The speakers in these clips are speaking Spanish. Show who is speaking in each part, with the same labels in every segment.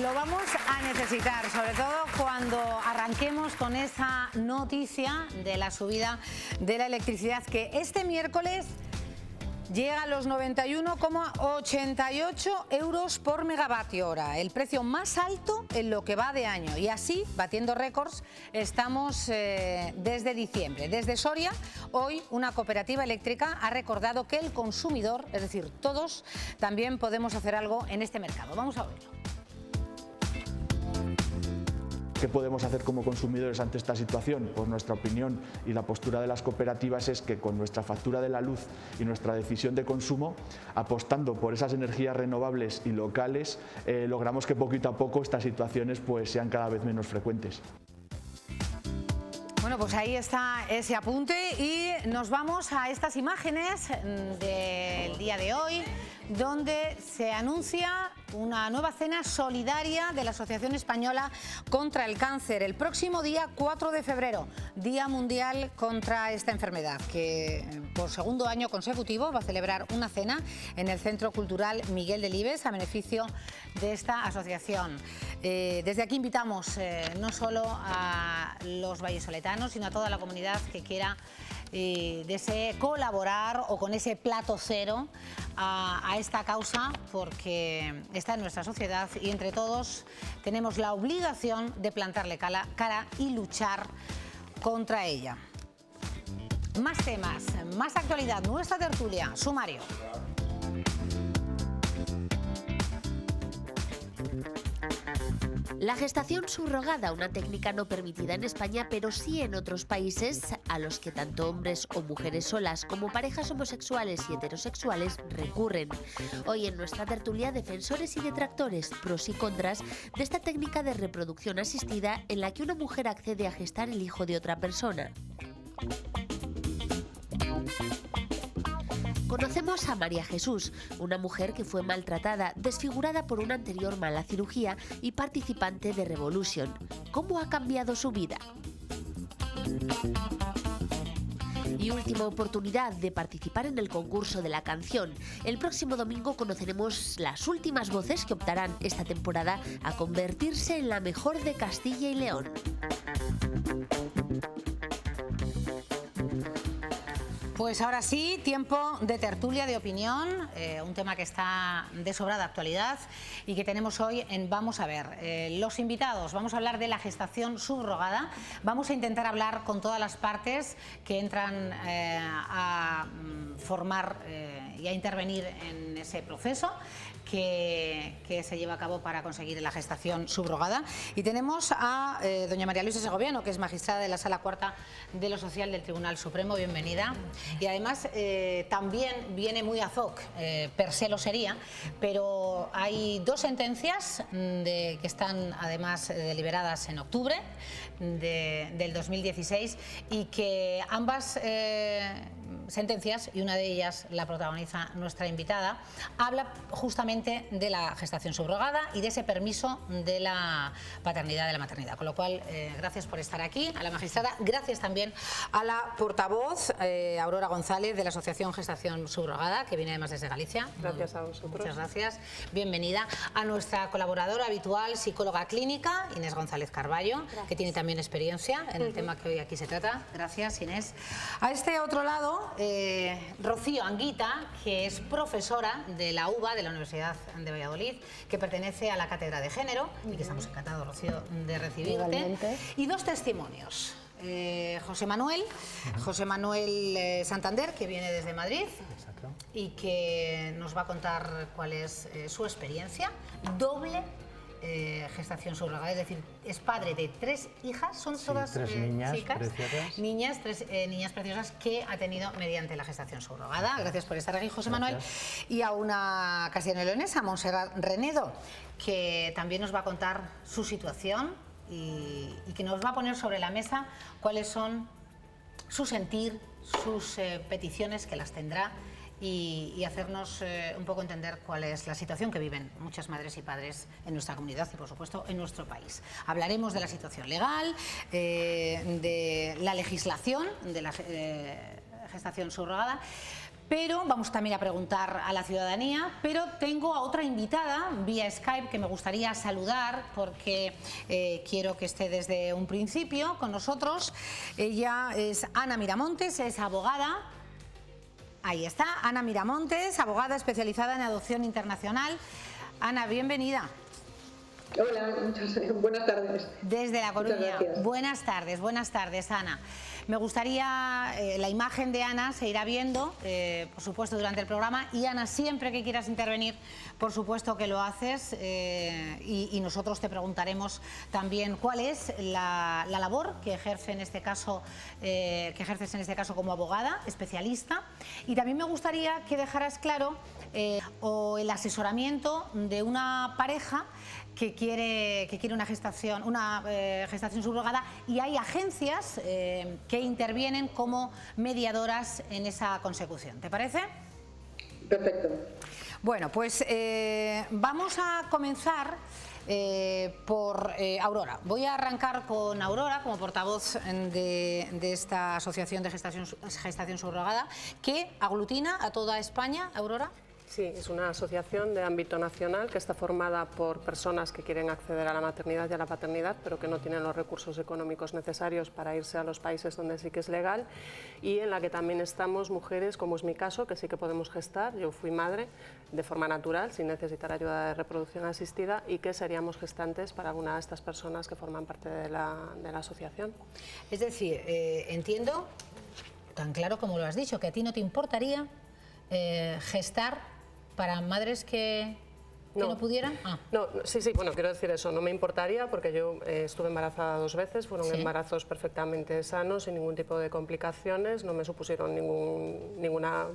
Speaker 1: Lo vamos a necesitar, sobre todo cuando arranquemos con esa noticia de la subida de la electricidad, que este miércoles llega a los 91,88 euros por megavatio hora, el precio más alto en lo que va de año. Y así, batiendo récords, estamos desde diciembre. Desde Soria, hoy una cooperativa eléctrica ha recordado que el consumidor, es decir, todos, también podemos hacer algo en este mercado. Vamos a oírlo.
Speaker 2: ¿Qué podemos hacer como consumidores ante esta situación? Pues nuestra opinión y la postura de las cooperativas es que con nuestra factura de la luz y nuestra decisión de consumo, apostando por esas energías renovables y locales, logramos que poquito a poco estas situaciones pues sean cada vez menos frecuentes.
Speaker 1: Bueno, pues ahí está ese apunte y nos vamos a estas imágenes del día de hoy, donde se anuncia una nueva cena solidaria de la Asociación Española contra el Cáncer el próximo día 4 de febrero, Día Mundial contra esta enfermedad, que por segundo año consecutivo va a celebrar una cena en el Centro Cultural Miguel Delibes a beneficio de esta asociación. Desde aquí invitamos no solo a los vallesoletanos, sino a toda la comunidad que quiera desee colaborar o con ese plato cero a esta causa, porque está en nuestra sociedad y entre todos tenemos la obligación de plantarle cara y luchar contra ella. Más temas, más actualidad, nuestra tertulia, sumario.
Speaker 3: La gestación subrogada, una técnica no permitida en España, pero sí en otros países, a los que tanto hombres o mujeres solas como parejas homosexuales y heterosexuales recurren. Hoy en nuestra tertulia, defensores y detractores, pros y contras de esta técnica de reproducción asistida en la que una mujer accede a gestar el hijo de otra persona. Conocemos a María Jesús, una mujer que fue maltratada, desfigurada por una anterior mala cirugía y participante de Revolution. ¿Cómo ha cambiado su vida? Y última oportunidad de participar en el concurso de la canción. El próximo domingo conoceremos las últimas voces que optarán esta temporada a convertirse en la mejor de Castilla y León.
Speaker 1: Pues ahora sí, tiempo de tertulia, de opinión, un tema que está de sobrada actualidad y que tenemos hoy en Vamos a ver. Los invitados, vamos a hablar de la gestación subrogada, vamos a intentar hablar con todas las partes que entran a formar y a intervenir en ese proceso que se lleva a cabo para conseguir la gestación subrogada. Y tenemos a doña María Luisa Segoviano, que es magistrada de la Sala Cuarta de lo Social del Tribunal Supremo. Bienvenida. Y además también viene muy ad hoc, per se lo sería, pero hay dos sentencias que están además deliberadas en octubre del 2016 y que ambas sentencias, y una de ellas la protagoniza nuestra invitada, habla justamente de la gestación subrogada y de ese permiso de la paternidad, de la maternidad. Con lo cual, gracias por estar aquí, a la magistrada, gracias también a la portavoz, Aurora González, de la Asociación Gestación Subrogada, que viene además desde Galicia.
Speaker 4: Gracias a vosotros.
Speaker 1: Muchas gracias, bienvenida. A nuestra colaboradora habitual, psicóloga clínica, Inés González Carballo, que tiene también experiencia en el tema que hoy aquí se trata. Gracias, Inés. A este otro lado, Rocío Anguita, que es profesora de la UBA, de la Universidad de Valladolid, que pertenece a la Cátedra de Género, y que estamos encantados, Rocío, de recibirte.
Speaker 4: Igualmente.
Speaker 1: Y dos testimonios. José Manuel Santander, que viene desde Madrid.
Speaker 5: Exacto.
Speaker 1: Y que nos va a contar cuál es su experiencia. Doble gestación subrogada, es decir, es padre de 3 hijas, son todas
Speaker 5: tres niñas
Speaker 1: chicas,
Speaker 5: preciosas.
Speaker 1: tres niñas preciosas que ha tenido mediante la gestación subrogada. Gracias por estar aquí, José Manuel. Y a una castellano-leonesa, Montserrat Renedo, que también nos va a contar su situación y que nos va a poner sobre la mesa cuáles son su sentir, sus peticiones, que las tendrá, y hacernos un poco entender cuál es la situación que viven muchas madres y padres en nuestra comunidad y, por supuesto, en nuestro país. Hablaremos de la situación legal, de la legislación de la gestación subrogada, pero vamos también a preguntar a la ciudadanía, pero tengo a otra invitada vía Skype que me gustaría saludar porque quiero que esté desde un principio con nosotros. Ella es Ana Miramontes, es abogada. Ahí está, Ana Miramontes, abogada especializada en adopción internacional. Ana, bienvenida.
Speaker 4: Hola, buenas tardes.
Speaker 1: Desde La Coruña. Buenas tardes, Ana. Me gustaría, la imagen de Ana se irá viendo, por supuesto, durante el programa. Y Ana, siempre que quieras intervenir, por supuesto que lo haces. Y nosotros te preguntaremos también cuál es la labor que ejerces en este caso como abogada, especialista. Y también me gustaría que dejaras claro o el asesoramiento de una pareja que quiere una gestación subrogada, y hay agencias que intervienen como mediadoras en esa consecución. ¿Te parece?
Speaker 4: Perfecto.
Speaker 1: Bueno, pues vamos a comenzar por Aurora. Voy a arrancar con Aurora como portavoz de esta asociación de gestación subrogada que aglutina a toda España. Aurora.
Speaker 5: Sí, es una asociación de ámbito nacional que está formada por personas que quieren acceder a la maternidad y a la paternidad, pero que no tienen los recursos económicos necesarios para irse a los países donde sí que es legal, y en la que también estamos mujeres, como es mi caso, que sí que podemos gestar. Yo fui madre de forma natural, sin necesitar ayuda de reproducción asistida, y que seríamos gestantes para alguna de estas personas que forman parte de la asociación.
Speaker 1: Es decir, entiendo, tan claro como lo has dicho, que a ti no te importaría gestar para madres que no pudieran.
Speaker 5: No, sí, bueno, quiero decir eso, no me importaría, porque yo estuve embarazada 2 veces, fueron embarazos perfectamente sanos, sin ningún tipo de complicaciones, no me supusieron ninguna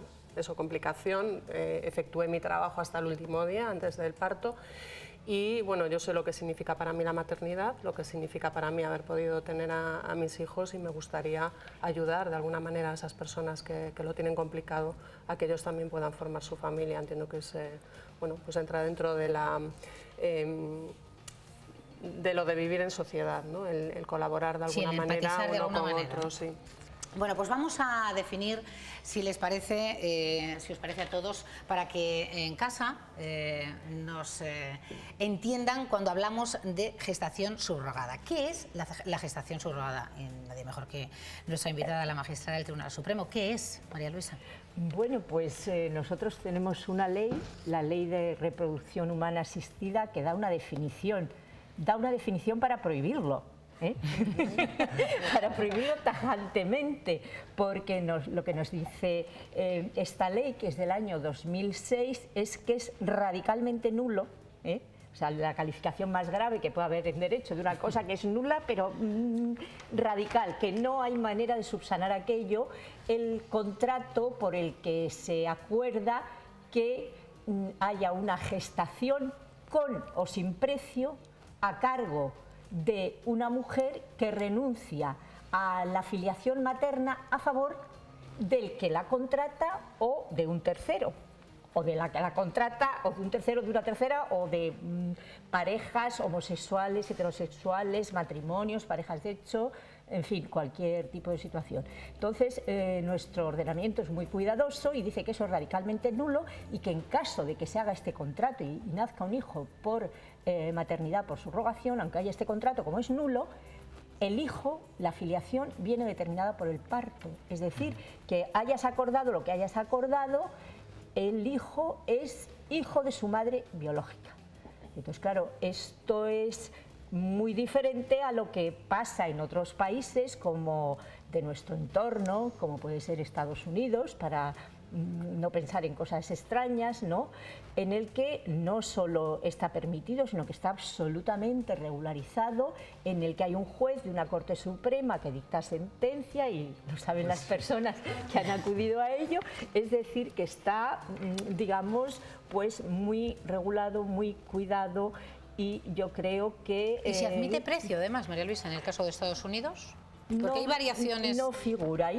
Speaker 5: complicación, efectué mi trabajo hasta el último día, antes del parto. Y bueno, yo sé lo que significa para mí la maternidad, lo que significa para mí haber podido tener a mis hijos, y me gustaría ayudar de alguna manera a esas personas que lo tienen complicado, a que ellos también puedan formar su familia. Entiendo que pues entra dentro de lo de vivir en sociedad, ¿no? El colaborar de alguna manera uno con otro. Sí.
Speaker 1: Bueno, pues vamos a definir, si les parece, si os parece a todos, para que en casa nos entiendan cuando hablamos de gestación subrogada. ¿Qué es la gestación subrogada? Y nadie mejor que nuestra invitada, la magistrada del Tribunal Supremo. ¿Qué es, María Luisa?
Speaker 6: Bueno, pues nosotros tenemos una ley, la Ley de Reproducción Humana Asistida, que da una definición para prohibirlo. Para prohibirlo tajantemente, porque lo que nos dice esta ley, que es del año 2006, es que es radicalmente nulo, o sea, la calificación más grave que puede haber en derecho de una cosa que es nula, pero radical, que no hay manera de subsanar aquello, el contrato por el que se acuerda que haya una gestación con o sin precio a cargo de una mujer que renuncia a la filiación materna a favor del que la contrata o de un tercero, o de la que la contrata, o de un tercero, de una tercera, o de parejas homosexuales, heterosexuales, matrimonios, parejas de hecho, en fin, cualquier tipo de situación. Entonces, nuestro ordenamiento es muy cuidadoso y dice que eso es radicalmente nulo, y que en caso de que se haga este contrato y nazca un hijo por maternidad por subrogación, aunque haya este contrato, como es nulo, el hijo, la filiación, viene determinada por el parto. Es decir, que hayas acordado lo que hayas acordado, el hijo es hijo de su madre biológica. Entonces, claro, esto es muy diferente a lo que pasa en otros países como de nuestro entorno, como puede ser Estados Unidos, para no pensar en cosas extrañas, ¿no? En el que no solo está permitido, sino que está absolutamente regularizado, en el que hay un juez de una Corte Suprema que dicta sentencia, y lo saben las personas que han acudido a ello. Es decir, que está, digamos, pues muy regulado, muy cuidado, y yo creo que...
Speaker 1: ¿Y se admite precio, además, María Luisa, en el caso de Estados Unidos? Porque hay variaciones.
Speaker 6: No figura,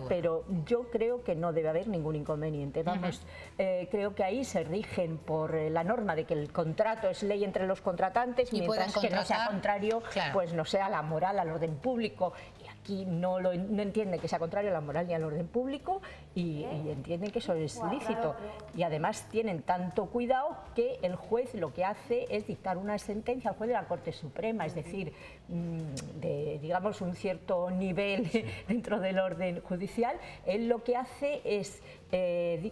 Speaker 6: pero yo creo que no debe haber ningún inconveniente. Vamos, creo que ahí se rigen por la norma de que el contrato es ley entre los contratantes, y mientras que no sea contrario, claro, pues no sea la moral, al orden público y a aquí no entienden que sea contrario a la moral ni al orden público y entienden que eso es lícito. Y además tienen tanto cuidado que el juez lo que hace es dictar una sentencia al juez de la Corte Suprema, es decir, de, digamos, un cierto nivel dentro del orden judicial. Él lo que hace es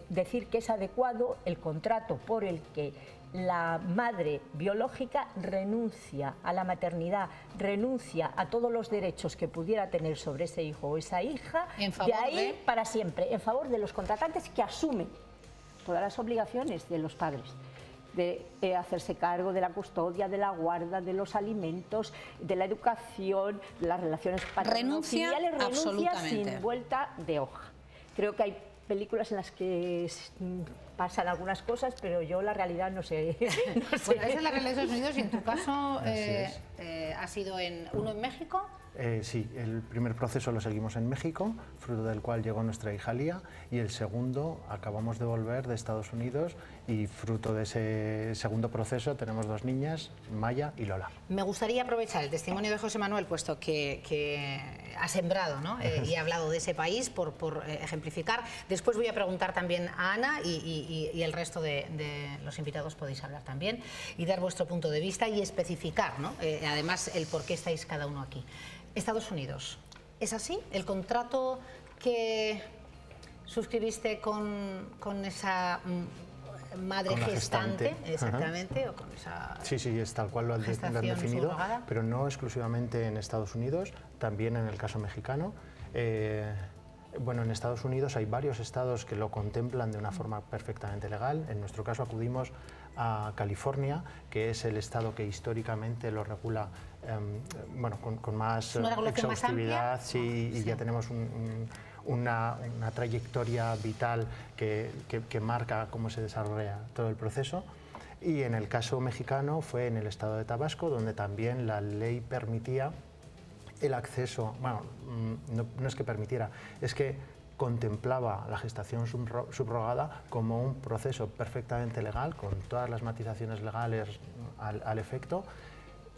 Speaker 6: decir que es adecuado el contrato por el que la madre biológica renuncia a la maternidad, renuncia a todos los derechos que pudiera tener sobre ese hijo o esa hija, de ahí para siempre, en favor de los contratantes que asumen todas las obligaciones de los padres, de hacerse cargo de la custodia, de la guarda, de los alimentos, de la educación, de las relaciones paterno-filiales, renuncia sin vuelta de hoja. Creo que hay películas en las que pasan algunas cosas, pero yo la realidad no sé.
Speaker 1: Bueno, esa es la realidad de Estados Unidos y en tu caso ha sido uno en México.
Speaker 7: Sí, el primer proceso lo seguimos en México, fruto del cual llegó nuestra hija Lía, y el segundo acabamos de volver de Estados Unidos y fruto de ese segundo proceso tenemos dos niñas, Maya y Lola.
Speaker 1: Me gustaría aprovechar el testimonio de José Manuel, puesto que ha sembrado, ¿no? Y ha hablado de ese país por ejemplificar. Después voy a preguntar también a Ana y el resto de los invitados podéis hablar también y dar vuestro punto de vista y especificar, ¿no? Además el por qué estáis cada uno aquí. Estados Unidos, ¿es así? ¿El contrato que suscribiste con esa madre gestante, exactamente, o con esa
Speaker 7: sí, es tal cual lo han definido, subrogada, pero no exclusivamente en Estados Unidos, también en el caso mexicano. Bueno, en Estados Unidos hay varios estados que lo contemplan de una forma perfectamente legal. En nuestro caso acudimos a California, que es el estado que históricamente lo regula bueno, con más exhaustividad, más sí, y ya tenemos una trayectoria vital que marca cómo se desarrolla todo el proceso. Y en el caso mexicano fue en el estado de Tabasco, donde también la ley permitía el acceso, bueno, no es que permitiera, es que contemplaba la gestación subrogada como un proceso perfectamente legal, con todas las matizaciones legales al efecto,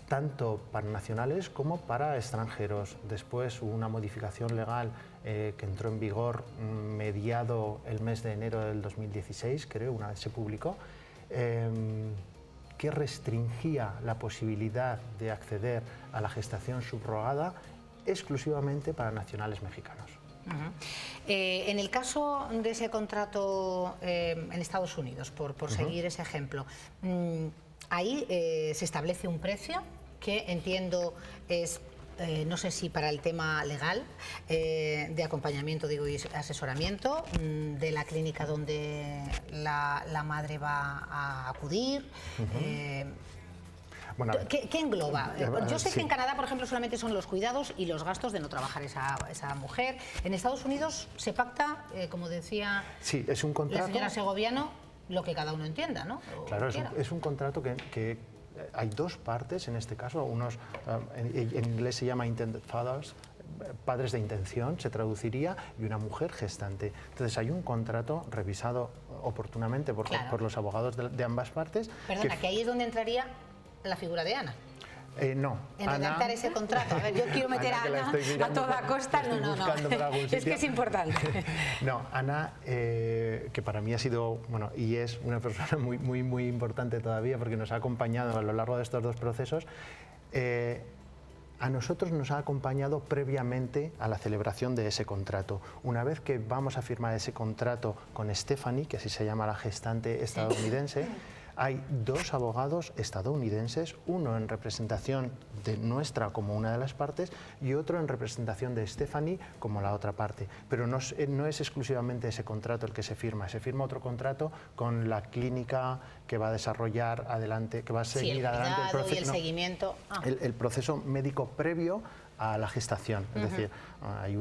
Speaker 7: tanto para nacionales como para extranjeros. Después hubo una modificación legal que entró en vigor mediado el mes de enero del 2016, creo, una vez se publicó, que restringía la posibilidad de acceder a la gestación subrogada exclusivamente para nacionales mexicanos.
Speaker 1: En el caso de ese contrato en Estados Unidos, por seguir ese ejemplo, ahí se establece un precio que entiendo es, no sé si para el tema legal, de acompañamiento, digo, y asesoramiento, de la clínica donde la madre va a acudir. Bueno, ¿qué engloba? Yo sé que en Canadá, por ejemplo, solamente son los cuidados y los gastos de no trabajar esa mujer. En Estados Unidos se pacta, como decía
Speaker 7: es un contrato,
Speaker 1: la señora Segoviano, lo que cada uno entienda, ¿no?
Speaker 7: Claro, es un contrato que hay dos partes en este caso. Unos, en inglés se llama intended fathers, padres de intención, se traduciría, y una mujer gestante. Entonces hay un contrato revisado oportunamente por los abogados de ambas partes.
Speaker 1: Perdona, que ahí es donde entraría la figura de Ana.
Speaker 7: No.
Speaker 1: En redactar ese contrato. A ver, yo quiero meter a Ana a toda costa. No. Es que es importante.
Speaker 7: No, Ana, que para mí ha sido, bueno, y es una persona muy importante todavía porque nos ha acompañado a lo largo de estos dos procesos. A nosotros nos ha acompañado previamente a la celebración de ese contrato. Una vez que vamos a firmar ese contrato con Stephanie, que así se llama la gestante estadounidense, hay dos abogados estadounidenses, uno en representación de nuestra como una de las partes y otro en representación de Stephanie como la otra parte. Pero no es exclusivamente ese contrato el que se firma otro contrato con la clínica que va a desarrollar adelante, que va a seguir adelante el proceso,
Speaker 1: y el seguimiento.
Speaker 7: El proceso médico previo a la gestación. Es decir, hay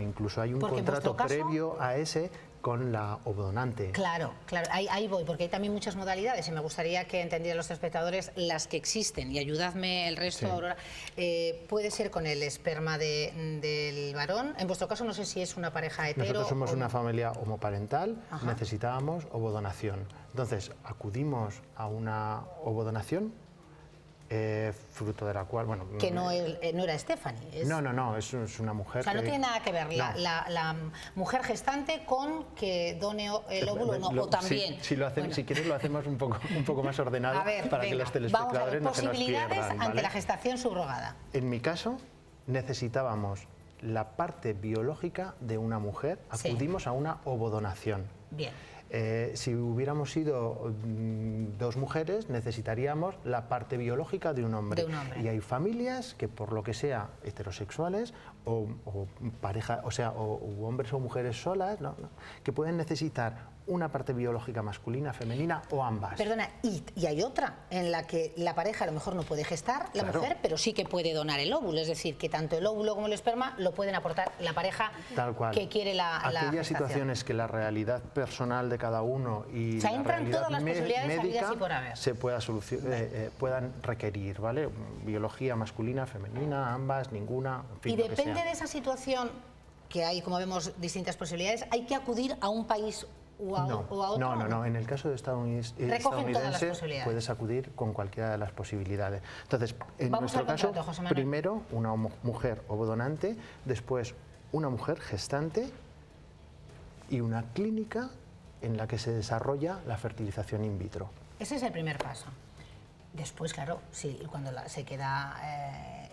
Speaker 7: incluso hay un contrato previo a ese con la obdonante.
Speaker 1: Claro, ahí voy, porque hay también muchas modalidades y me gustaría que entendieran los espectadores las que existen, y ayudadme el resto, Aurora. Puede ser con el esperma del varón. En vuestro caso no sé si es una pareja hetero.
Speaker 7: Nosotros somos una familia homoparental, necesitábamos ovodonación. Entonces acudimos a una ovodonación fruto de la cual... Bueno,
Speaker 1: que no era Stephanie.
Speaker 7: No, es una mujer.
Speaker 1: O sea, no tiene nada que ver la mujer gestante con que done el óvulo, o también.
Speaker 7: Si quieres lo hacemos un poco más ordenado para que los telespectadores no se nos pierdan.
Speaker 1: Posibilidades ante la gestación subrogada.
Speaker 7: En mi caso, necesitábamos la parte biológica de una mujer, acudimos a una ovodonación.
Speaker 1: Bien.
Speaker 7: Si hubiéramos sido dos mujeres, necesitaríamos la parte biológica de un hombre. Y hay familias que, por lo que sea, heterosexuales o pareja, o sea, o hombres o mujeres solas, que pueden necesitar una parte biológica masculina, femenina o ambas.
Speaker 1: Perdona, y hay otra en la que la pareja a lo mejor no puede gestar, la mujer, pero sí que puede donar el óvulo. Es decir, que tanto el óvulo como el esperma lo pueden aportar la pareja que quiere la
Speaker 7: Aquellas
Speaker 1: gestación.
Speaker 7: Situaciones que la realidad personal de cada uno y la realidad médica se puedan requerir, ¿vale? Biología masculina, femenina, ambas, ninguna, en fin,
Speaker 1: y depende de esa situación, que hay, como vemos, distintas posibilidades, hay que acudir a un país o a otro.
Speaker 7: No. En el caso de estadounidense puedes acudir con cualquiera de las posibilidades. Entonces, en nuestro caso, primero una mujer ovodonante, después una mujer gestante y una clínica en la que se desarrolla la fertilización in vitro.
Speaker 1: Ese es el primer paso. Después, claro, cuando se queda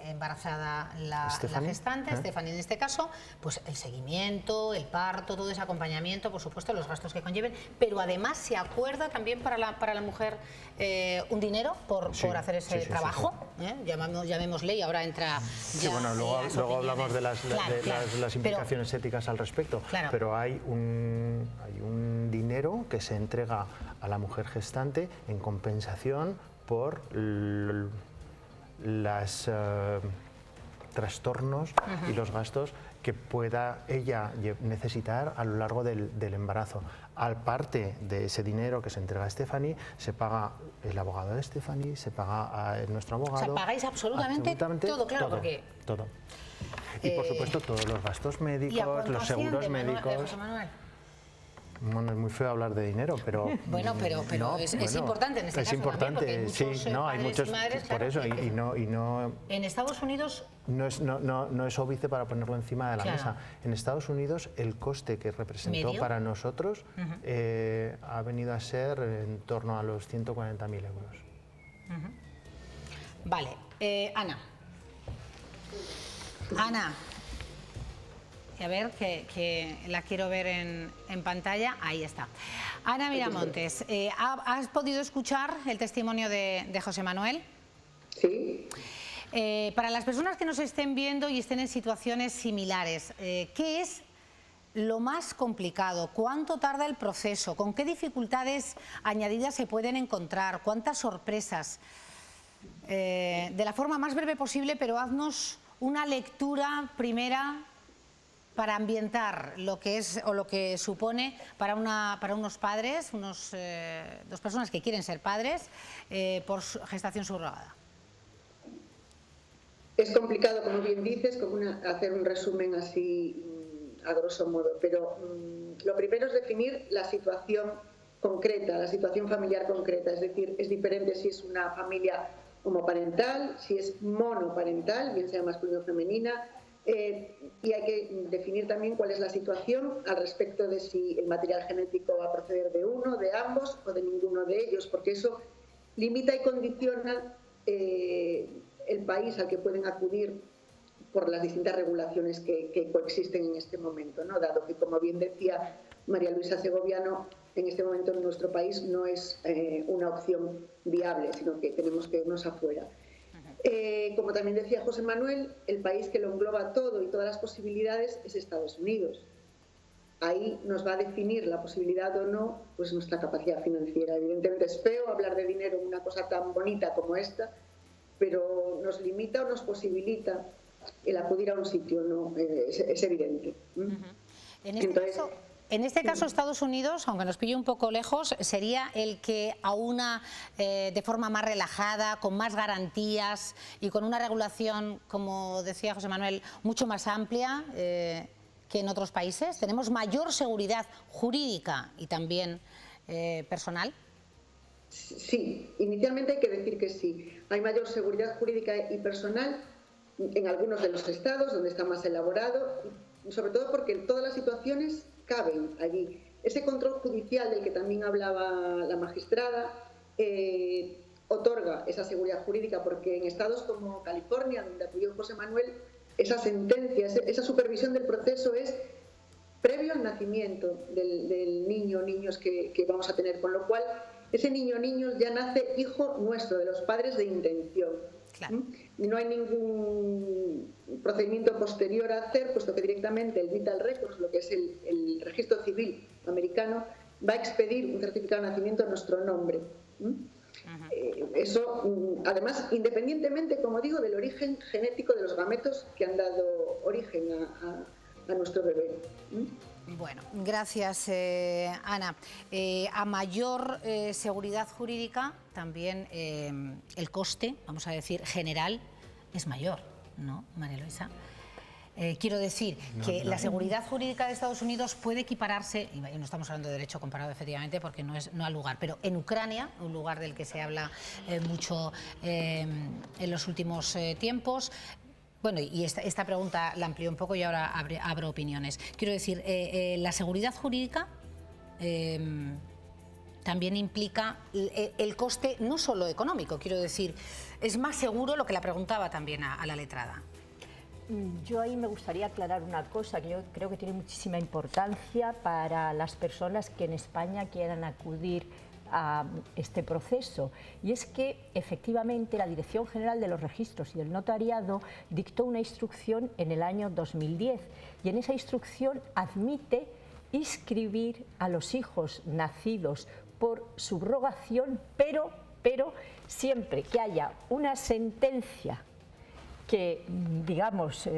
Speaker 1: embarazada la gestante, Stephanie en este caso, pues el seguimiento, el parto, todo ese acompañamiento, por supuesto, los gastos que conlleven, pero además se acuerda también para la mujer un dinero por hacer ese trabajo, llamémosle, y ahora entra...
Speaker 7: luego hablamos de las implicaciones éticas al respecto, pero hay un dinero que se entrega a la mujer gestante en compensación por los trastornos y los gastos que pueda ella necesitar a lo largo del embarazo. Aparte de ese dinero que se entrega a Stephanie, se paga el abogado de Stephanie, se paga a nuestro abogado.
Speaker 1: O sea, pagáis absolutamente todo, claro, porque...
Speaker 7: Todo. Y por supuesto todos los gastos médicos, los seguros médicos...
Speaker 1: José Manuel?
Speaker 7: Bueno, es muy feo hablar de dinero, pero...
Speaker 1: Bueno, pero es importante en este caso.
Speaker 7: Es importante,
Speaker 1: también,
Speaker 7: hay muchos
Speaker 1: madres,
Speaker 7: por eso, y no...
Speaker 1: En Estados Unidos...
Speaker 7: No es óbice para ponerlo encima de la mesa. En Estados Unidos el coste que representó para nosotros ha venido a ser en torno a los 140.000 euros.
Speaker 1: Vale, Ana. A ver, que la quiero ver en pantalla. Ahí está. Ana Miramontes, ¿has podido escuchar el testimonio de José Manuel?
Speaker 4: Sí.
Speaker 1: Para las personas que nos estén viendo y estén en situaciones similares, ¿qué es lo más complicado? ¿Cuánto tarda el proceso? ¿Con qué dificultades añadidas se pueden encontrar? ¿Cuántas sorpresas? De la forma más breve posible, pero haznos una lectura primera para ambientar lo que es o lo que supone para unos padres, dos personas que quieren ser padres por gestación subrogada.
Speaker 4: Es complicado, como bien dices, hacer un resumen así a grosso modo, pero lo primero es definir la situación concreta, la situación familiar concreta, es decir, es diferente si es una familia homoparental, si es monoparental, bien sea masculina o femenina, y hay que definir también cuál es la situación al respecto de si el material genético va a proceder de uno, de ambos o de ninguno de ellos, porque eso limita y condiciona el país al que pueden acudir por las distintas regulaciones que coexisten en este momento, ¿no? Dado que, como bien decía María Luisa Segoviano, en este momento en nuestro país no es una opción viable, sino que tenemos que irnos afuera. Como también decía José Manuel, el país que lo engloba todo y todas las posibilidades es Estados Unidos. Ahí nos va a definir la posibilidad o no, pues nuestra capacidad financiera. Evidentemente es feo hablar de dinero en una cosa tan bonita como esta, pero nos limita o nos posibilita el acudir a un sitio, ¿no? Es evidente.
Speaker 1: En este caso, Estados Unidos, aunque nos pille un poco lejos, sería el que aúna de forma más relajada, con más garantías y con una regulación, como decía José Manuel, mucho más amplia que en otros países. ¿Tenemos mayor seguridad jurídica y también personal?
Speaker 4: Sí, inicialmente hay que decir que sí. Hay mayor seguridad jurídica y personal en algunos de los estados donde está más elaborado, sobre todo porque todas las situaciones caben allí. Ese control judicial del que también hablaba la magistrada otorga esa seguridad jurídica, porque en estados como California, donde acudió José Manuel, esa sentencia, esa supervisión del proceso es previo al nacimiento del niño o niños que vamos a tener, con lo cual ese niño o niño ya nace hijo nuestro, de los padres de intención. Claro. No hay ningún procedimiento posterior a hacer, puesto que directamente el Vital Records, lo que es el registro civil americano, va a expedir un certificado de nacimiento a nuestro nombre. Eso, además, independientemente, como digo, del origen genético de los gametos que han dado origen a nuestro bebé.
Speaker 1: Bueno, gracias, Ana. A mayor seguridad jurídica, también el coste, vamos a decir, general, es mayor, ¿no, María Luisa? Quiero decir que la seguridad jurídica de Estados Unidos puede equipararse, y no estamos hablando de derecho comparado efectivamente porque no al lugar, pero en Ucrania, un lugar del que se habla mucho en los últimos tiempos. Bueno, y esta pregunta la amplío un poco y ahora abro opiniones. Quiero decir, la seguridad jurídica también implica el coste no solo económico, quiero decir, es más seguro, lo que la preguntaba también a la letrada.
Speaker 6: Yo ahí me gustaría aclarar una cosa que yo creo que tiene muchísima importancia para las personas que en España quieran acudir a este proceso, y es que efectivamente la Dirección General de los Registros y del Notariado dictó una instrucción en el año 2010 y en esa instrucción admite inscribir a los hijos nacidos por subrogación, pero siempre que haya una sentencia que, digamos,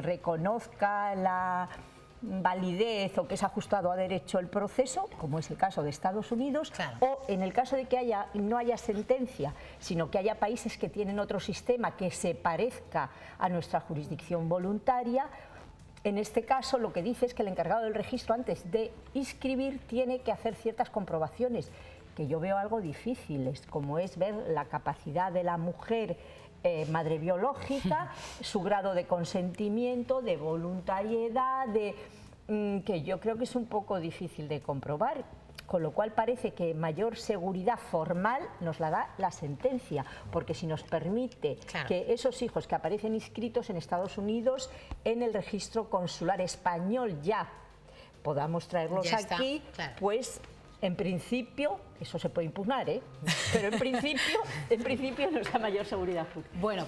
Speaker 6: reconozca la validez o que es ajustado a derecho el proceso, como es el caso de Estados Unidos, claro. O en el caso de que no haya sentencia, sino que haya países que tienen otro sistema que se parezca a nuestra jurisdicción voluntaria. En este caso lo que dice es que el encargado del registro, antes de inscribir, tiene que hacer ciertas comprobaciones, que yo veo algo difíciles, como es ver la capacidad de la mujer madre biológica, su grado de consentimiento, de voluntariedad, que yo creo que es un poco difícil de comprobar, con lo cual parece que mayor seguridad formal nos la da la sentencia, porque si nos permite claro. que esos hijos que aparecen inscritos en Estados Unidos en el registro consular español ya podamos traerlos aquí, claro. Pues en principio, eso se puede impugnar, pero en principio nos da mayor seguridad jurídica.
Speaker 1: Bueno,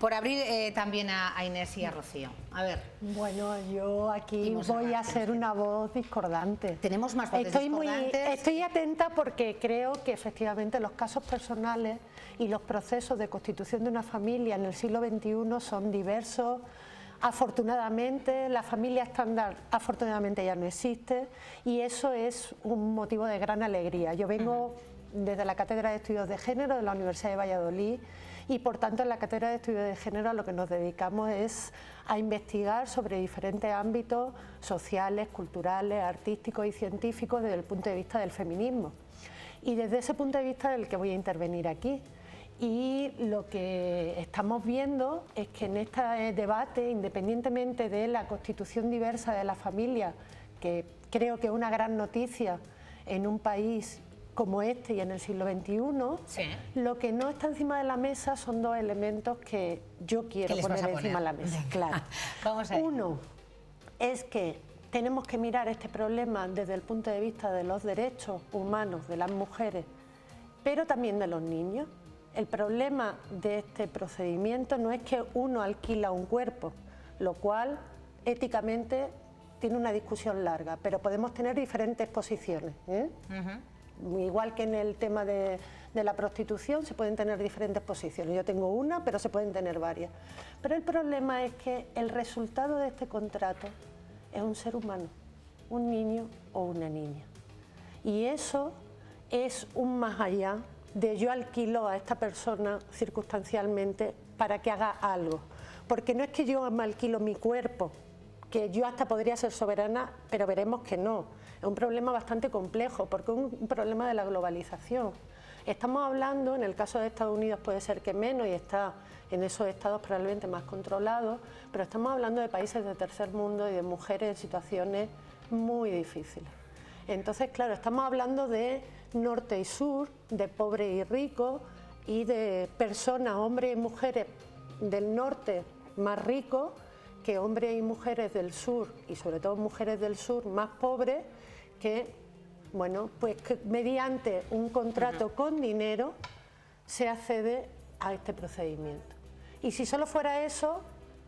Speaker 1: por abrir también a Inés y a Rocío. A ver.
Speaker 8: Bueno, yo aquí voy a ser una voz discordante.
Speaker 1: ¿Tenemos más voces discordantes?
Speaker 8: Estoy atenta porque creo que efectivamente los casos personales y los procesos de constitución de una familia en el siglo XXI son diversos. Afortunadamente, la familia estándar afortunadamente ya no existe y eso es un motivo de gran alegría. Yo vengo desde la Cátedra de Estudios de Género de la Universidad de Valladolid y por tanto en la Cátedra de Estudios de Género a lo que nos dedicamos es a investigar sobre diferentes ámbitos sociales, culturales, artísticos y científicos desde el punto de vista del feminismo. Y desde ese punto de vista es el que voy a intervenir aquí. Y lo que estamos viendo es que en este debate, independientemente de la constitución diversa de la familia, que creo que es una gran noticia en un país como este y en el siglo XXI, sí. Lo que no está encima de la mesa son dos elementos que yo quiero poner encima de la mesa. Claro.
Speaker 1: Vamos a ver.
Speaker 8: Uno es que tenemos que mirar este problema desde el punto de vista de los derechos humanos de las mujeres, pero también de los niños. El problema de este procedimiento no es que uno alquila un cuerpo, lo cual éticamente tiene una discusión larga, pero podemos tener diferentes posiciones. Igual que en el tema de la prostitución se pueden tener diferentes posiciones. Yo tengo una, pero se pueden tener varias. Pero el problema es que el resultado de este contrato es un ser humano, un niño o una niña. Y eso es un más allá de yo alquilo a esta persona circunstancialmente para que haga algo. Porque no es que yo me alquilo mi cuerpo, que yo hasta podría ser soberana, pero veremos que no. Es un problema bastante complejo, porque es un problema de la globalización. Estamos hablando, en el caso de Estados Unidos puede ser que menos y está en esos estados probablemente más controlados, pero estamos hablando de países de tercer mundo y de mujeres en situaciones muy difíciles. Entonces, claro, estamos hablando de norte y sur, de pobre y rico y de personas, hombres y mujeres del norte más ricos que hombres y mujeres del sur, y sobre todo mujeres del sur más pobres, que, bueno, pues que mediante un contrato con dinero se accede a este procedimiento. Y si solo fuera eso,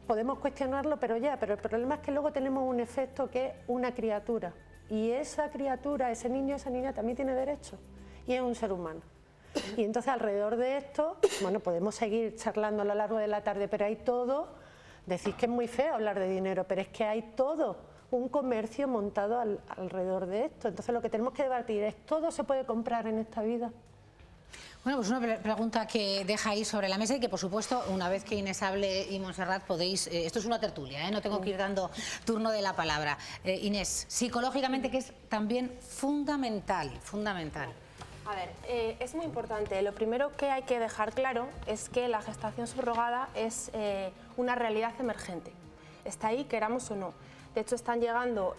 Speaker 8: podemos cuestionarlo, pero el problema es que luego tenemos un efecto que es una criatura, y esa criatura, ese niño, esa niña también tiene derechos, y es un ser humano. Y entonces alrededor de esto, bueno, podemos seguir charlando a lo largo de la tarde, pero hay todo, decís que es muy feo hablar de dinero, pero es que hay todo un comercio montado alrededor de esto. Entonces lo que tenemos que debatir es, ¿todo se puede comprar en esta vida?
Speaker 1: Bueno, pues una pregunta que deja ahí sobre la mesa y que, por supuesto, una vez que Inés hable y Montserrat podéis... esto es una tertulia, no tengo que ir dando turno de la palabra. Inés, psicológicamente, que es también fundamental.
Speaker 9: A ver, es muy importante. Lo primero que hay que dejar claro es que la gestación subrogada es una realidad emergente. Está ahí, queramos o no. De hecho, están llegando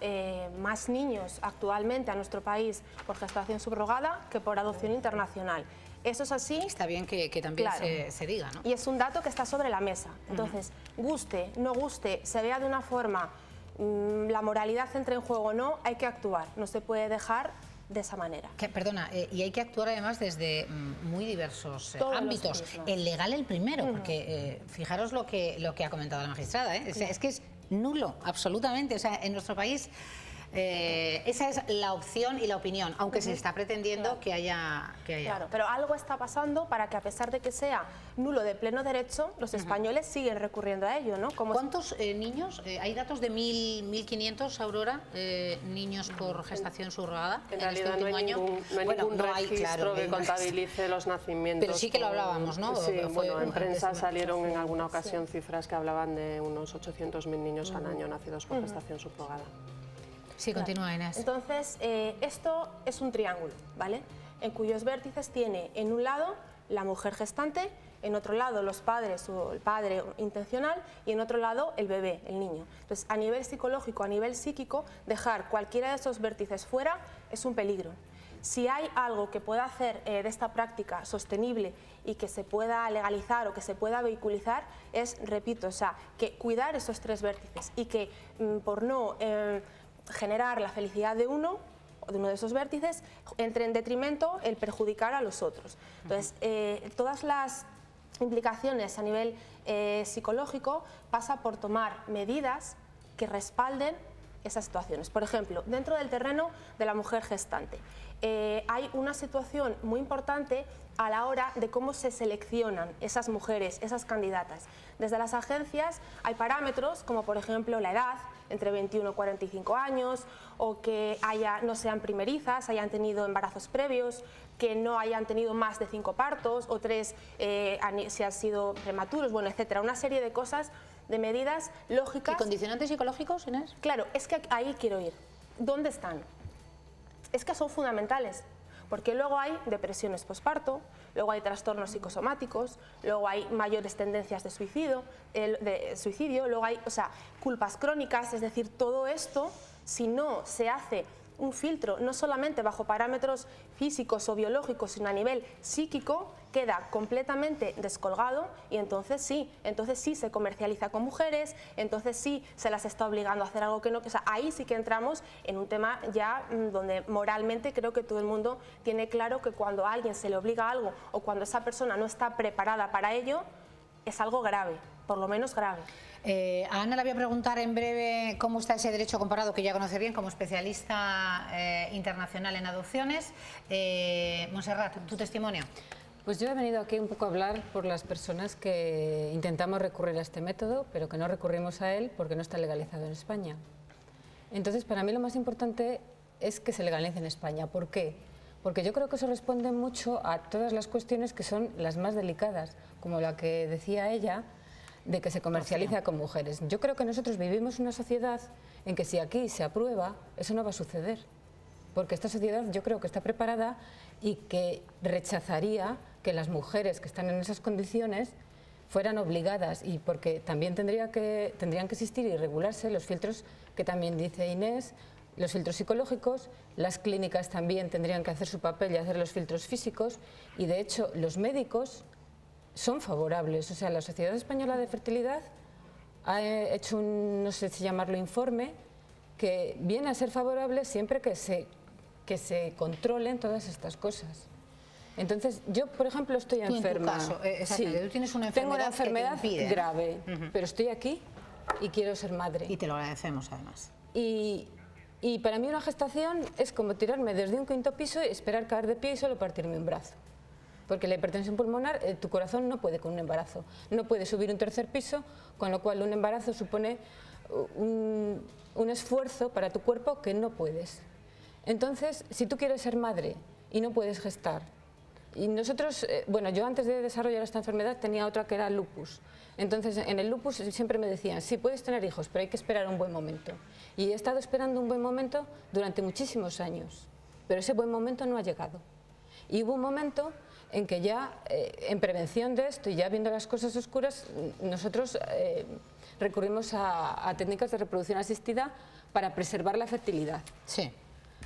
Speaker 9: más niños actualmente a nuestro país por gestación subrogada que por adopción internacional. Eso es así.
Speaker 1: Está bien que también
Speaker 9: claro,
Speaker 1: se diga, ¿no?
Speaker 9: Y es un dato que está sobre la mesa. Entonces, guste, no guste, se vea de una forma, la moralidad entre en juego o no, hay que actuar. No se puede dejar de esa manera.
Speaker 1: Perdona, y hay que actuar además desde muy diversos ámbitos. El legal el primero, porque fijaros lo que ha comentado la magistrada, es que es nulo, absolutamente. O sea, en nuestro país esa es la opción y la opinión, aunque se está pretendiendo que haya...
Speaker 9: Claro, pero algo está pasando para que, a pesar de que sea nulo de pleno derecho, los españoles siguen recurriendo a ello, ¿no?
Speaker 1: ¿Cuántos niños? ¿Hay datos de 1.500, Aurora, niños por gestación subrogada
Speaker 5: en realidad este último año? No hay ningún registro que contabilice los nacimientos.
Speaker 1: Pero sí que lo hablábamos, ¿no?
Speaker 5: Sí, bueno, en prensa salieron en alguna ocasión cifras que hablaban de unos 800.000 niños al año nacidos por gestación subrogada.
Speaker 1: Sí, continúa, Inés.
Speaker 9: Entonces, esto es un triángulo, ¿vale? En cuyos vértices tiene en un lado la mujer gestante, en otro lado los padres o el padre intencional y en otro lado el bebé, el niño. Entonces, a nivel psicológico, a nivel psíquico, dejar cualquiera de esos vértices fuera es un peligro. Si hay algo que pueda hacer de esta práctica sostenible y que se pueda legalizar o que se pueda vehiculizar es, repito, o sea, que cuidar esos tres vértices y que por no generar la felicidad de uno de esos vértices, entre en detrimento el perjudicar a los otros. Entonces, todas las implicaciones a nivel psicológico pasa por tomar medidas que respalden esas situaciones. Por ejemplo, dentro del terreno de la mujer gestante, hay una situación muy importante a la hora de cómo se seleccionan esas mujeres, esas candidatas. Desde las agencias hay parámetros como, por ejemplo, la edad, entre 21 y 45 años, o que no sean primerizas, hayan tenido embarazos previos, que no hayan tenido más de 5 partos, o 3 si han sido prematuros, bueno, etcétera. Una serie de cosas, de medidas lógicas.
Speaker 1: ¿Y condicionantes psicológicos, Inés?
Speaker 9: Claro, es que ahí quiero ir. ¿Dónde están? Es que son fundamentales, porque luego hay depresiones posparto, luego hay trastornos psicosomáticos, luego hay mayores tendencias de suicidio, luego hay, culpas crónicas, es decir, todo esto, si no se hace un filtro, no solamente bajo parámetros físicos o biológicos, sino a nivel psíquico, queda completamente descolgado y entonces sí se comercializa con mujeres, entonces sí se las está obligando a hacer algo que no, ahí sí que entramos en un tema ya donde moralmente creo que todo el mundo tiene claro que cuando a alguien se le obliga a algo o cuando esa persona no está preparada para ello, es algo grave, por lo menos grave.
Speaker 1: A Ana le voy a preguntar en breve cómo está ese derecho comparado, que ya conoce bien como especialista internacional en adopciones. Montserrat, tu testimonio.
Speaker 10: Pues yo he venido aquí un poco a hablar por las personas que intentamos recurrir a este método, pero que no recurrimos a él porque no está legalizado en España. Entonces, para mí lo más importante es que se legalice en España. ¿Por qué? Porque yo creo que eso responde mucho a todas las cuestiones que son las más delicadas, como la que decía ella, de que se comercializa con mujeres. Yo creo que nosotros vivimos una sociedad en que si aquí se aprueba, eso no va a suceder. porque esta sociedad yo creo que está preparada y que rechazaría que las mujeres que están en esas condiciones fueran obligadas, y porque también tendrían que existir y regularse los filtros que también dice Inés, los filtros psicológicos, las clínicas también tendrían que hacer su papel y hacer los filtros físicos, y de hecho los médicos son favorables. O sea, la Sociedad Española de Fertilidad ha hecho un, no sé si llamarlo informe, que viene a ser favorable siempre que se controlen todas estas cosas. Entonces, yo, por ejemplo, estoy enferma.
Speaker 1: En tu caso,
Speaker 10: sí,
Speaker 1: tú tienes una
Speaker 10: tengo una enfermedad
Speaker 1: que te impide,
Speaker 10: grave, pero estoy aquí y quiero ser madre.
Speaker 1: Y te lo agradecemos, además.
Speaker 10: Y para mí una gestación es como tirarme desde un 5.º piso y esperar caer de pie y solo partirme un brazo. Porque la hipertensión pulmonar, tu corazón no puede con un embarazo. No puede subir un 3.er piso, con lo cual un embarazo supone un esfuerzo para tu cuerpo que no puedes. Entonces, si tú quieres ser madre y no puedes gestar, y nosotros, bueno, yo antes de desarrollar esta enfermedad tenía otra que era lupus. Entonces, en el lupus siempre me decían, sí, puedes tener hijos, pero hay que esperar un buen momento. Y he estado esperando un buen momento durante muchísimos años, pero ese buen momento no ha llegado. Y hubo un momento en que ya, en prevención de esto y ya viendo las cosas oscuras, nosotros recurrimos a técnicas de reproducción asistida para preservar la fertilidad.
Speaker 1: Sí.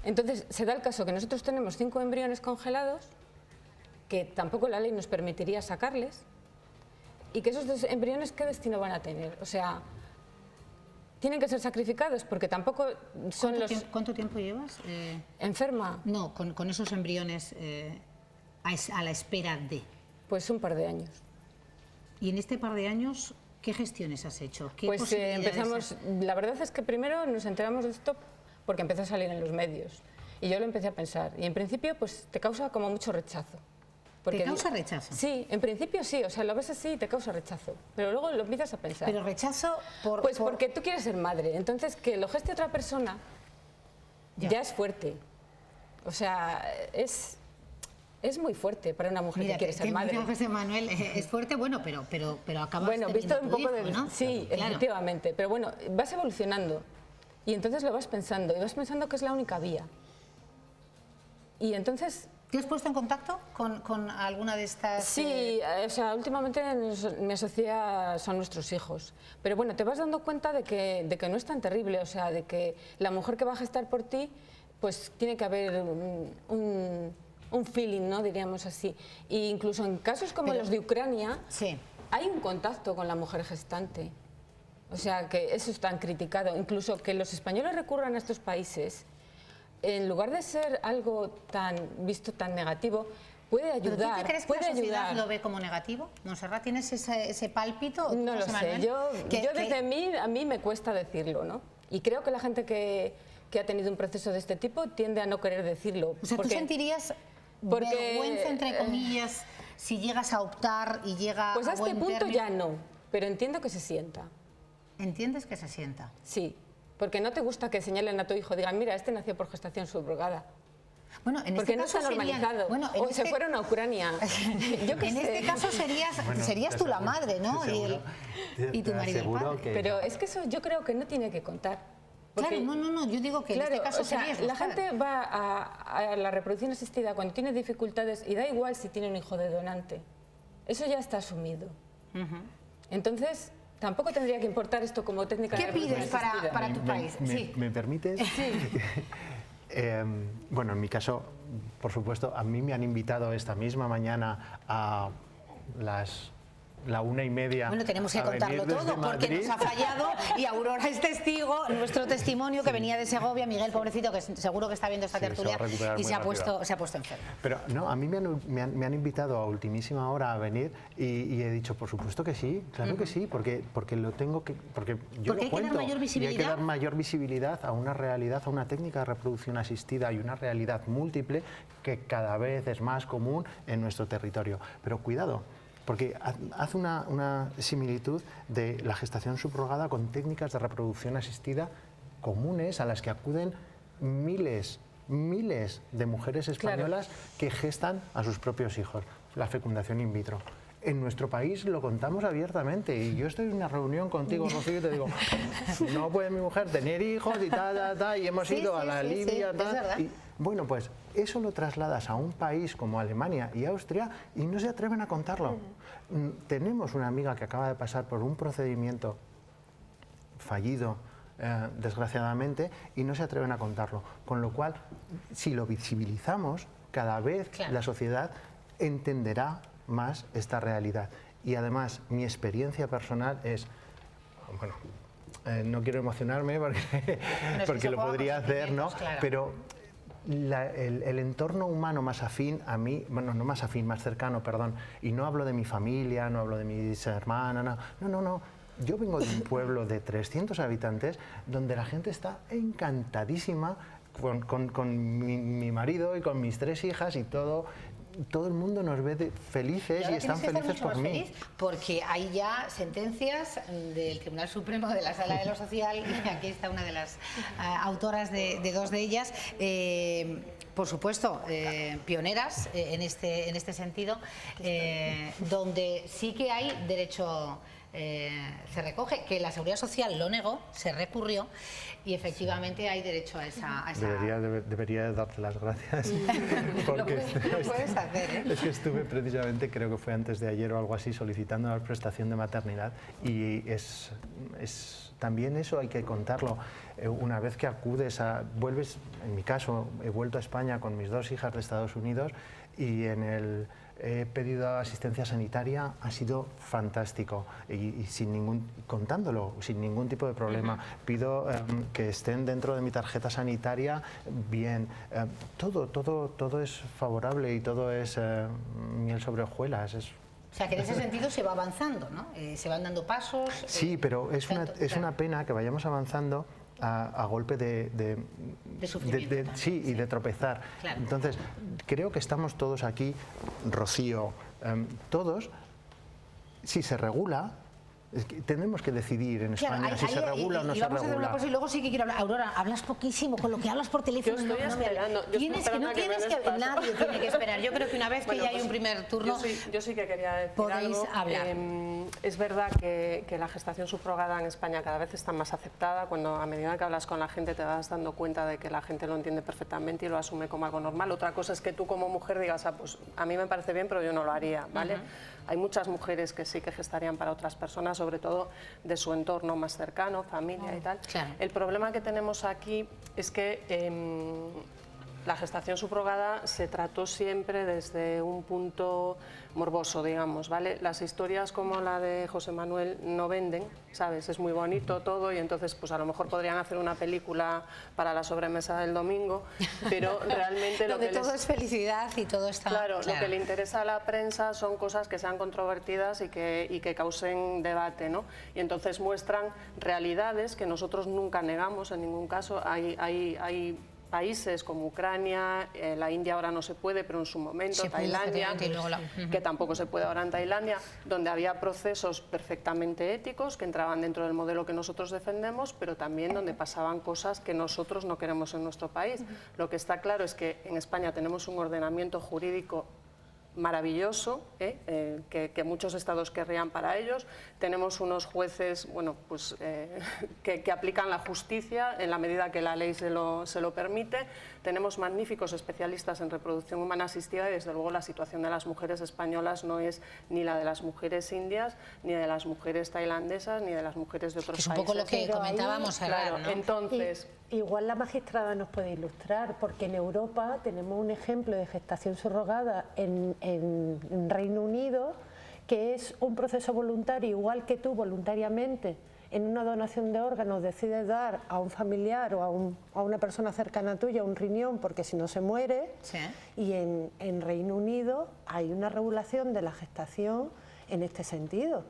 Speaker 10: Entonces, se da el caso que nosotros tenemos 5 embriones congelados, que tampoco la ley nos permitiría sacarles, y que esos 2 embriones, ¿qué destino van a tener? O sea, tienen que ser sacrificados porque tampoco son los...
Speaker 1: ¿Cuánto tiempo llevas?
Speaker 10: ¿Enferma?
Speaker 1: No, con esos embriones a la espera de...
Speaker 10: Pues un par de años.
Speaker 1: Y en este par de años, ¿qué gestiones has hecho? ¿Qué
Speaker 10: pues empezamos... La verdad es que primero nos enteramos de esto porque empezó a salir en los medios. Y yo lo empecé a pensar. Y en principio, pues te causa como mucho rechazo.
Speaker 1: ¿Te causa rechazo?
Speaker 10: Sí, en principio sí, o sea, lo ves así y te causa rechazo, pero luego lo empiezas a pensar.
Speaker 1: ¿Pero rechazo por...?
Speaker 10: Pues porque tú quieres ser madre, entonces que lo geste otra persona ya es fuerte. O sea, es muy fuerte para una mujer que quiere ser madre.
Speaker 1: Mira, José Manuel, es fuerte, bueno, pero acabas
Speaker 10: bueno, visto un poco de...
Speaker 1: ¿no?
Speaker 10: Sí, claro. Efectivamente, pero bueno, vas evolucionando y entonces lo vas pensando, y vas pensando que es la única vía. Y entonces...
Speaker 1: ¿Te has puesto en contacto con alguna de estas...?
Speaker 10: Sí, o sea, últimamente mi asociación son nuestros hijos. Pero bueno, te vas dando cuenta de que no es tan terrible, o sea, de que la mujer que va a gestar por ti, pues tiene que haber un feeling, ¿no? Diríamos así. E incluso en casos como los de Ucrania,
Speaker 1: sí,
Speaker 10: hay un contacto con la mujer gestante. O sea, que eso es tan criticado. Incluso que los españoles recurran a estos países... En lugar de ser algo visto tan negativo, puede ayudar.
Speaker 1: ¿Pero tú te crees que la sociedad lo ve como negativo? Montserrat, ¿tienes ese pálpito?
Speaker 10: No lo sé. Yo desde a mí me cuesta decirlo, ¿no? Y creo que la gente que ha tenido un proceso de este tipo tiende a no querer decirlo.
Speaker 1: O sea, ¿tú sentirías vergüenza, entre comillas, si llegas a optar y llega
Speaker 10: pues
Speaker 1: a buen
Speaker 10: este punto
Speaker 1: término?
Speaker 10: Ya no, pero entiendo que se sienta.
Speaker 1: ¿Entiendes que se sienta?
Speaker 10: Sí. Porque no te gusta que señalen a tu hijo, digan, mira, este nació por gestación subrogada.
Speaker 1: Bueno, en
Speaker 10: porque
Speaker 1: este
Speaker 10: no
Speaker 1: caso
Speaker 10: está normalizado. O se fueron a Ucrania.
Speaker 1: En este caso serías tú la madre, ¿no? Y tu marido el padre.
Speaker 10: Pero es que eso yo creo que no tiene que contar.
Speaker 1: Porque, claro, no, yo digo que en este caso serías
Speaker 10: la gente va a la reproducción asistida cuando tiene dificultades y da igual si tiene un hijo de donante. Eso ya está asumido. Entonces... Tampoco tendría que importar esto como técnica de reproducción asistida.
Speaker 1: ¿Qué pides para tu país?
Speaker 7: ¿Me permites?
Speaker 1: Sí.
Speaker 7: Bueno, en mi caso, por supuesto, a mí me han invitado esta misma mañana a la 1:30.
Speaker 1: Bueno, tenemos que contarlo todo porque nos ha fallado y Aurora es testigo, nuestro testimonio que venía de Segovia, Miguel, pobrecito, que seguro que está viendo esta tertulia y se ha puesto enfermo.
Speaker 7: Pero no, a mí me han invitado a ultimísima hora a venir y he dicho, por supuesto que sí, claro que sí, porque lo tengo que... Porque yo lo cuento.
Speaker 1: Hay que dar mayor visibilidad.
Speaker 7: Y hay que dar mayor visibilidad a una realidad, a una técnica de reproducción asistida y una realidad múltiple que cada vez es más común en nuestro territorio. Pero cuidado, porque hace una similitud de la gestación subrogada con técnicas de reproducción asistida comunes a las que acuden miles de mujeres españolas que gestan a sus propios hijos, la fecundación in vitro. En nuestro país lo contamos abiertamente y yo estoy en una reunión contigo, Rocío, y te digo, no puede mi mujer tener hijos y y hemos ido a la Libia, Bueno, pues eso lo trasladas a un país como Alemania y Austria y no se atreven a contarlo. Tenemos una amiga que acaba de pasar por un procedimiento fallido, desgraciadamente, y no se atreven a contarlo. Con lo cual, si lo visibilizamos, cada vez la sociedad entenderá más esta realidad. Y además, mi experiencia personal es, bueno, no quiero emocionarme porque lo podría hacer, ¿no? Claro. Pero el entorno humano más afín a mí, bueno, no más afín, más cercano, perdón, y no hablo de mi familia, no hablo de mis hermanas, no. Yo vengo de un pueblo de 300 habitantes donde la gente está encantadísima con mi marido y con mis 3 hijas y todo el mundo nos ve felices y están felices por mí. Feliz
Speaker 1: porque hay ya sentencias del Tribunal Supremo de la Sala de lo Social, y aquí está una de las autoras de 2 de ellas, por supuesto, pioneras en este sentido, donde sí que hay derecho. Se recoge que la Seguridad Social lo negó, se recurrió y efectivamente hay derecho a esa...
Speaker 7: Debería darte las gracias. Porque
Speaker 1: lo puedes hacer, ¿eh?
Speaker 7: Es que estuve precisamente, creo que fue antes de ayer o algo así, solicitando la prestación de maternidad y también eso hay que contarlo. Una vez que vuelves, en mi caso, he vuelto a España con mis 2 hijas de Estados Unidos y he pedido asistencia sanitaria, ha sido fantástico y contándolo, sin ningún tipo de problema. Pido que estén dentro de mi tarjeta sanitaria bien. Todo es favorable y todo es miel sobre hojuelas.
Speaker 1: O sea, que en ese sentido se va avanzando, ¿no? Se van dando pasos.
Speaker 7: Sí, pero es una pena que vayamos avanzando a golpe de
Speaker 1: sufrimiento.
Speaker 7: Sí, y de tropezar.
Speaker 1: Claro.
Speaker 7: Entonces, creo que estamos todos aquí, Rocío, todos, si se regula, tenemos que decidir en España si se regula o no se regula.
Speaker 1: Vamos a hacer una cosa y luego sí que quiero hablar. Aurora, hablas poquísimo, con lo que hablas por teléfono.
Speaker 5: Yo estoy esperando.
Speaker 1: Nadie tiene que esperar. Yo creo que una vez que ya hay un primer turno,
Speaker 5: yo sí que quería decir
Speaker 1: podéis
Speaker 5: algo.
Speaker 1: Hablar.
Speaker 5: Es verdad que la gestación subrogada en España cada vez está más aceptada. A medida que hablas con la gente te vas dando cuenta de que la gente lo entiende perfectamente y lo asume como algo normal. Otra cosa es que tú como mujer digas, pues a mí me parece bien, pero yo no lo haría, ¿vale? Hay muchas mujeres que sí que gestarían para otras personas, sobre todo de su entorno más cercano, familia y tal.
Speaker 1: Claro.
Speaker 5: El problema que tenemos aquí es que la gestación subrogada se trató siempre desde un punto morboso, digamos, ¿vale? Las historias como la de José Manuel no venden, ¿sabes? Es muy bonito todo y entonces pues a lo mejor podrían hacer una película para la sobremesa del domingo, pero realmente
Speaker 1: lo que todo es felicidad y todo está...
Speaker 5: Claro, lo que le interesa a la prensa son cosas que sean controvertidas y que causen debate, ¿no? Y entonces muestran realidades que nosotros nunca negamos en ningún caso. Hay países como Ucrania, la India ahora no se puede, pero en su momento, Tailandia, que tampoco se puede ahora en Tailandia, donde había procesos perfectamente éticos que entraban dentro del modelo que nosotros defendemos, pero también donde pasaban cosas que nosotros no queremos en nuestro país. Lo que está claro es que en España tenemos un ordenamiento jurídico maravilloso, que muchos estados querrían para ellos. Tenemos unos jueces, bueno, pues, que aplican la justicia en la medida que la ley se lo permite. Tenemos magníficos especialistas en reproducción humana asistida y desde luego la situación de las mujeres españolas no es ni la de las mujeres indias, ni de las mujeres tailandesas, ni de las mujeres de otros países.
Speaker 1: Es un poco lo que comentábamos ahora, ¿no?
Speaker 5: Entonces...
Speaker 8: Igual la magistrada nos puede ilustrar, porque en Europa tenemos un ejemplo de gestación subrogada en Reino Unido, que es un proceso voluntario, igual que tú voluntariamente en una donación de órganos decides dar a un familiar o a una persona cercana tuya un riñón porque si no se muere,
Speaker 1: sí.
Speaker 8: Y en Reino Unido hay una regulación de la gestación en este sentido.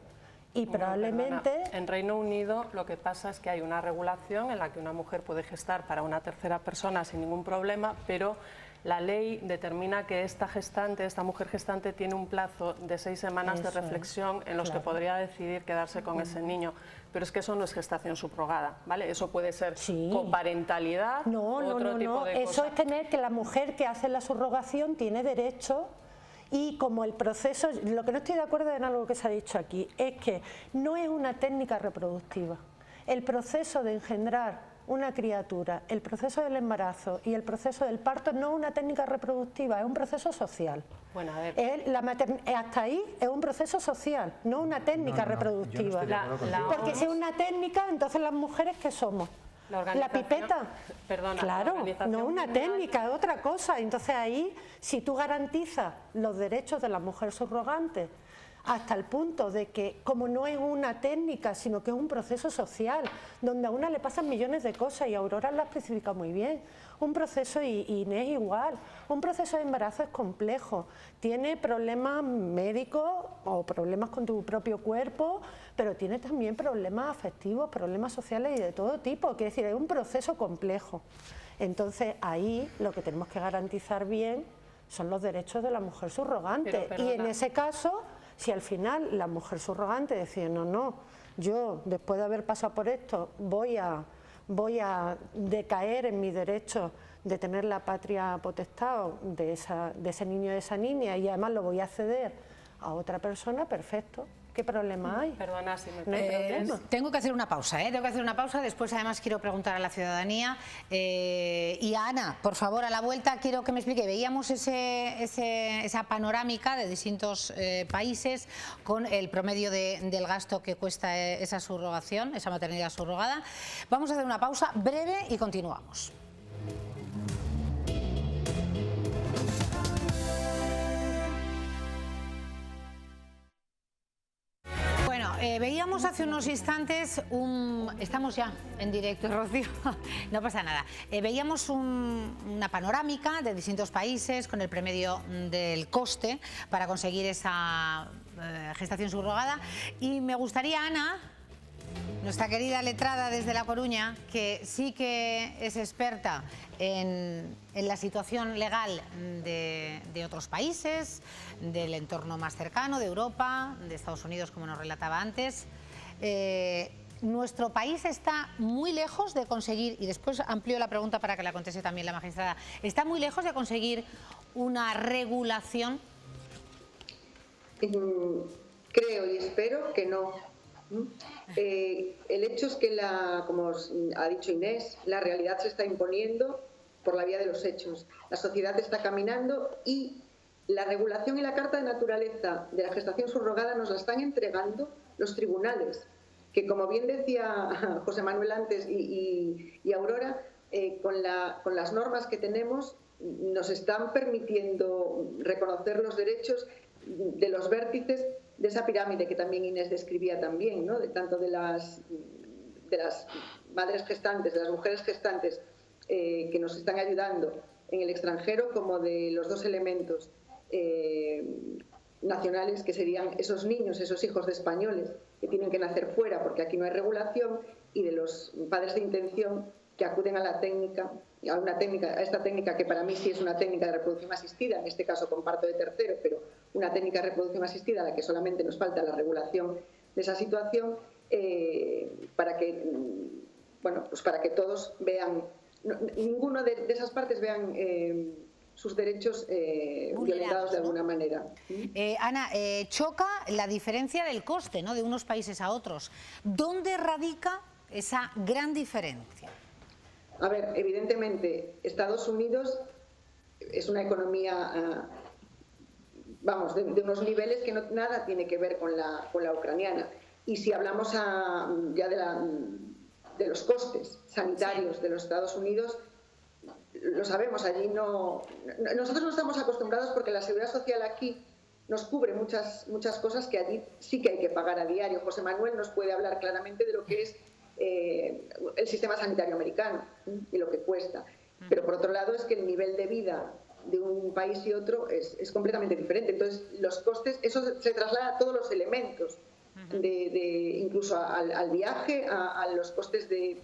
Speaker 8: Y probablemente...
Speaker 5: Perdona. En Reino Unido lo que pasa es que hay una regulación en la que una mujer puede gestar para una tercera persona sin ningún problema, pero la ley determina que esta mujer gestante tiene un plazo de 6 semanas de reflexión en los que podría decidir quedarse con ese niño. Pero es que eso no es gestación subrogada, ¿vale? Eso puede ser coparentalidad, otro tipo de
Speaker 8: Eso
Speaker 5: cosas.
Speaker 8: es tener que la mujer que hace la subrogación tiene derecho. Y como el proceso, lo que no estoy de acuerdo en algo que se ha dicho aquí, es que no es una técnica reproductiva. El proceso de engendrar una criatura, el proceso del embarazo y el proceso del parto no es una técnica reproductiva, es un proceso social.
Speaker 9: Bueno, a ver.
Speaker 8: Hasta ahí es un proceso social, no una técnica reproductiva. Porque si es una técnica, entonces las mujeres, ¿qué somos? La pipeta.
Speaker 9: Perdona,
Speaker 8: claro, no es una técnica, es otra cosa. Entonces ahí, si tú garantizas los derechos de la mujer subrogante hasta el punto de que, como no es una técnica, sino que es un proceso social, donde a una le pasan millones de cosas, y Aurora lo ha especificado muy bien, un proceso, y Inés igual, un proceso de embarazo es complejo, tiene problemas médicos o problemas con tu propio cuerpo, pero tiene también problemas afectivos, problemas sociales y de todo tipo, quiere decir, es un proceso complejo. Entonces ahí lo que tenemos que garantizar bien son los derechos de la mujer subrogante, y en ese caso, si al final la mujer subrogante decide no, yo después de haber pasado por esto voy a decaer en mi derecho de tener la patria potestad de ese niño o de esa niña, y además lo voy a ceder a otra persona, perfecto. ¿Qué problema hay?
Speaker 9: Perdona si me
Speaker 8: no hay problema.
Speaker 1: Tengo que hacer una pausa, tengo que hacer una pausa. Después, además, quiero preguntar a la ciudadanía y a Ana, por favor, a la vuelta quiero que me explique. Veíamos esa panorámica de distintos países con el promedio del gasto que cuesta esa subrogación, esa maternidad subrogada. Vamos a hacer una pausa breve y continuamos. Veíamos hace unos instantes estamos ya en directo, Rocío, no pasa nada. Veíamos una panorámica de distintos países con el promedio del coste para conseguir esa gestación subrogada, y me gustaría, Ana, nuestra querida letrada desde La Coruña, que sí que es experta en la situación legal de otros países, del entorno más cercano, de Europa, de Estados Unidos, como nos relataba antes. Nuestro país está muy lejos de conseguir, y después amplío la pregunta para que la conteste también la magistrada, ¿está muy lejos de conseguir una regulación?
Speaker 4: Creo y espero que no. El hecho es que, como ha dicho Inés, la realidad se está imponiendo por la vía de los hechos. La sociedad está caminando, y la regulación y la carta de naturaleza de la gestación subrogada nos la están entregando los tribunales, que, como bien decía José Manuel antes y Aurora, con las normas que tenemos nos están permitiendo reconocer los derechos de los vértices de esa pirámide que también Inés describía también, ¿no? Tanto de las madres gestantes, de las mujeres gestantes que nos están ayudando en el extranjero, como de los dos elementos nacionales, que serían esos niños, esos hijos de españoles que tienen que nacer fuera porque aquí no hay regulación, y de los padres de intención que acuden a la técnica, a esta técnica que para mí sí es una técnica de reproducción asistida, en este caso con parto de tercero, pero una técnica de reproducción asistida a la que solamente nos falta la regulación de esa situación, para que todos vean, ninguno de esas partes vean sus derechos violentados de alguna manera.
Speaker 1: Ana, choca la diferencia del coste, ¿no?, de unos países a otros. ¿Dónde radica esa gran diferencia?
Speaker 4: A ver, evidentemente, Estados Unidos es una economía, de unos niveles que nada tiene que ver con la ucraniana. Y si hablamos ya de los costes sanitarios de los Estados Unidos, lo sabemos, allí nosotros no estamos acostumbrados, porque la seguridad social aquí nos cubre muchas cosas que allí sí que hay que pagar a diario. José Manuel nos puede hablar claramente de lo que es el sistema sanitario americano y lo que cuesta. Pero por otro lado es que el nivel de vida de un país y otro es completamente diferente. Entonces los costes, eso se traslada a todos los elementos, incluso al viaje, a los costes del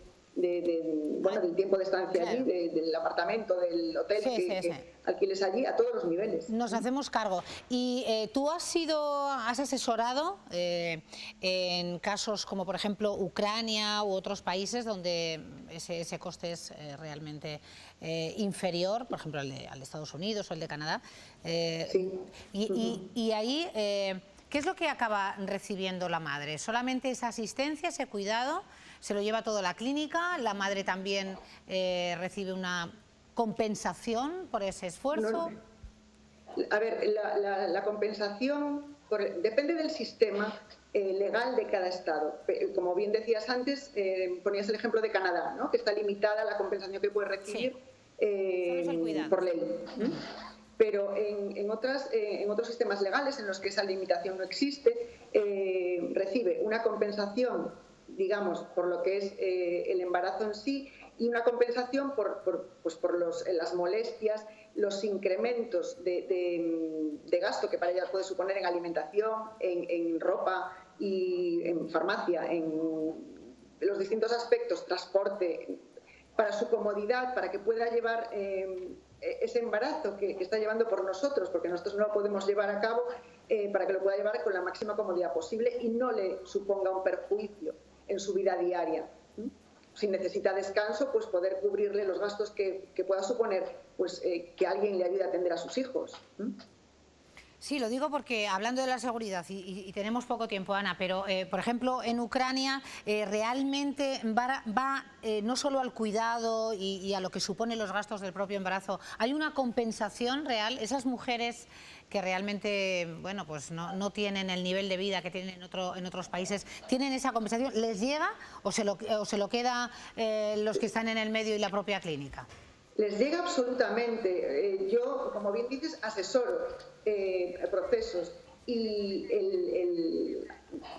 Speaker 4: tiempo de estancia allí, del apartamento, del hotel que alquiles allí, a todos los niveles.
Speaker 1: Nos hacemos cargo. Y tú has asesorado en casos como, por ejemplo, Ucrania u otros países donde ese coste es realmente inferior, por ejemplo, al de Estados Unidos o el de Canadá. Y ahí, ¿qué es lo que acaba recibiendo la madre? ¿Solamente esa asistencia, ese cuidado? se lo lleva todo la clínica, la madre también recibe una compensación por ese esfuerzo.
Speaker 4: A ver, la compensación depende del sistema legal de cada estado. Como bien decías antes, ponías el ejemplo de Canadá, ¿no? Que está limitada la compensación que puede recibir por ley. Pero en otros sistemas legales en los que esa limitación no existe, recibe una compensación, digamos, por lo que es el embarazo en sí, y una compensación por las molestias, los incrementos de gasto que para ella puede suponer en alimentación, en ropa y en farmacia, en los distintos aspectos, transporte, para su comodidad, para que pueda llevar ese embarazo que está llevando por nosotros, porque nosotros no lo podemos llevar a cabo, para que lo pueda llevar con la máxima comodidad posible y no le suponga un perjuicio en su vida diaria. Si necesita descanso, pues poder cubrirle los gastos que pueda suponer pues, que alguien le ayude a atender a sus hijos.
Speaker 1: Sí, lo digo porque hablando de la seguridad, y tenemos poco tiempo, Ana, pero por ejemplo en Ucrania realmente va no solo al cuidado y a lo que supone los gastos del propio embarazo, hay una compensación real. Esas mujeres que realmente bueno, pues no tienen el nivel de vida que tienen en otros países, ¿tienen esa compensación? ¿Les llega o se lo queda los que están en el medio y la propia clínica?
Speaker 4: Les llega absolutamente. Yo, como bien dices, asesoro procesos y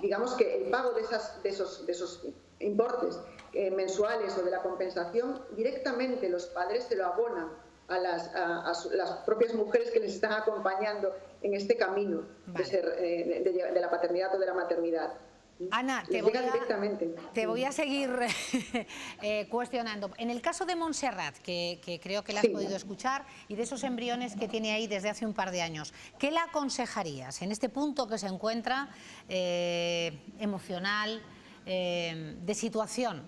Speaker 4: digamos que el pago de esos importes mensuales o de la compensación, directamente los padres se lo abonan a las propias mujeres que les están acompañando en este camino de la paternidad o de la maternidad.
Speaker 1: Ana, te voy a seguir cuestionando. En el caso de Montserrat, que creo que la has podido escuchar, y de esos embriones que tiene ahí desde hace un par de años, ¿qué le aconsejarías en este punto que se encuentra emocional, de situación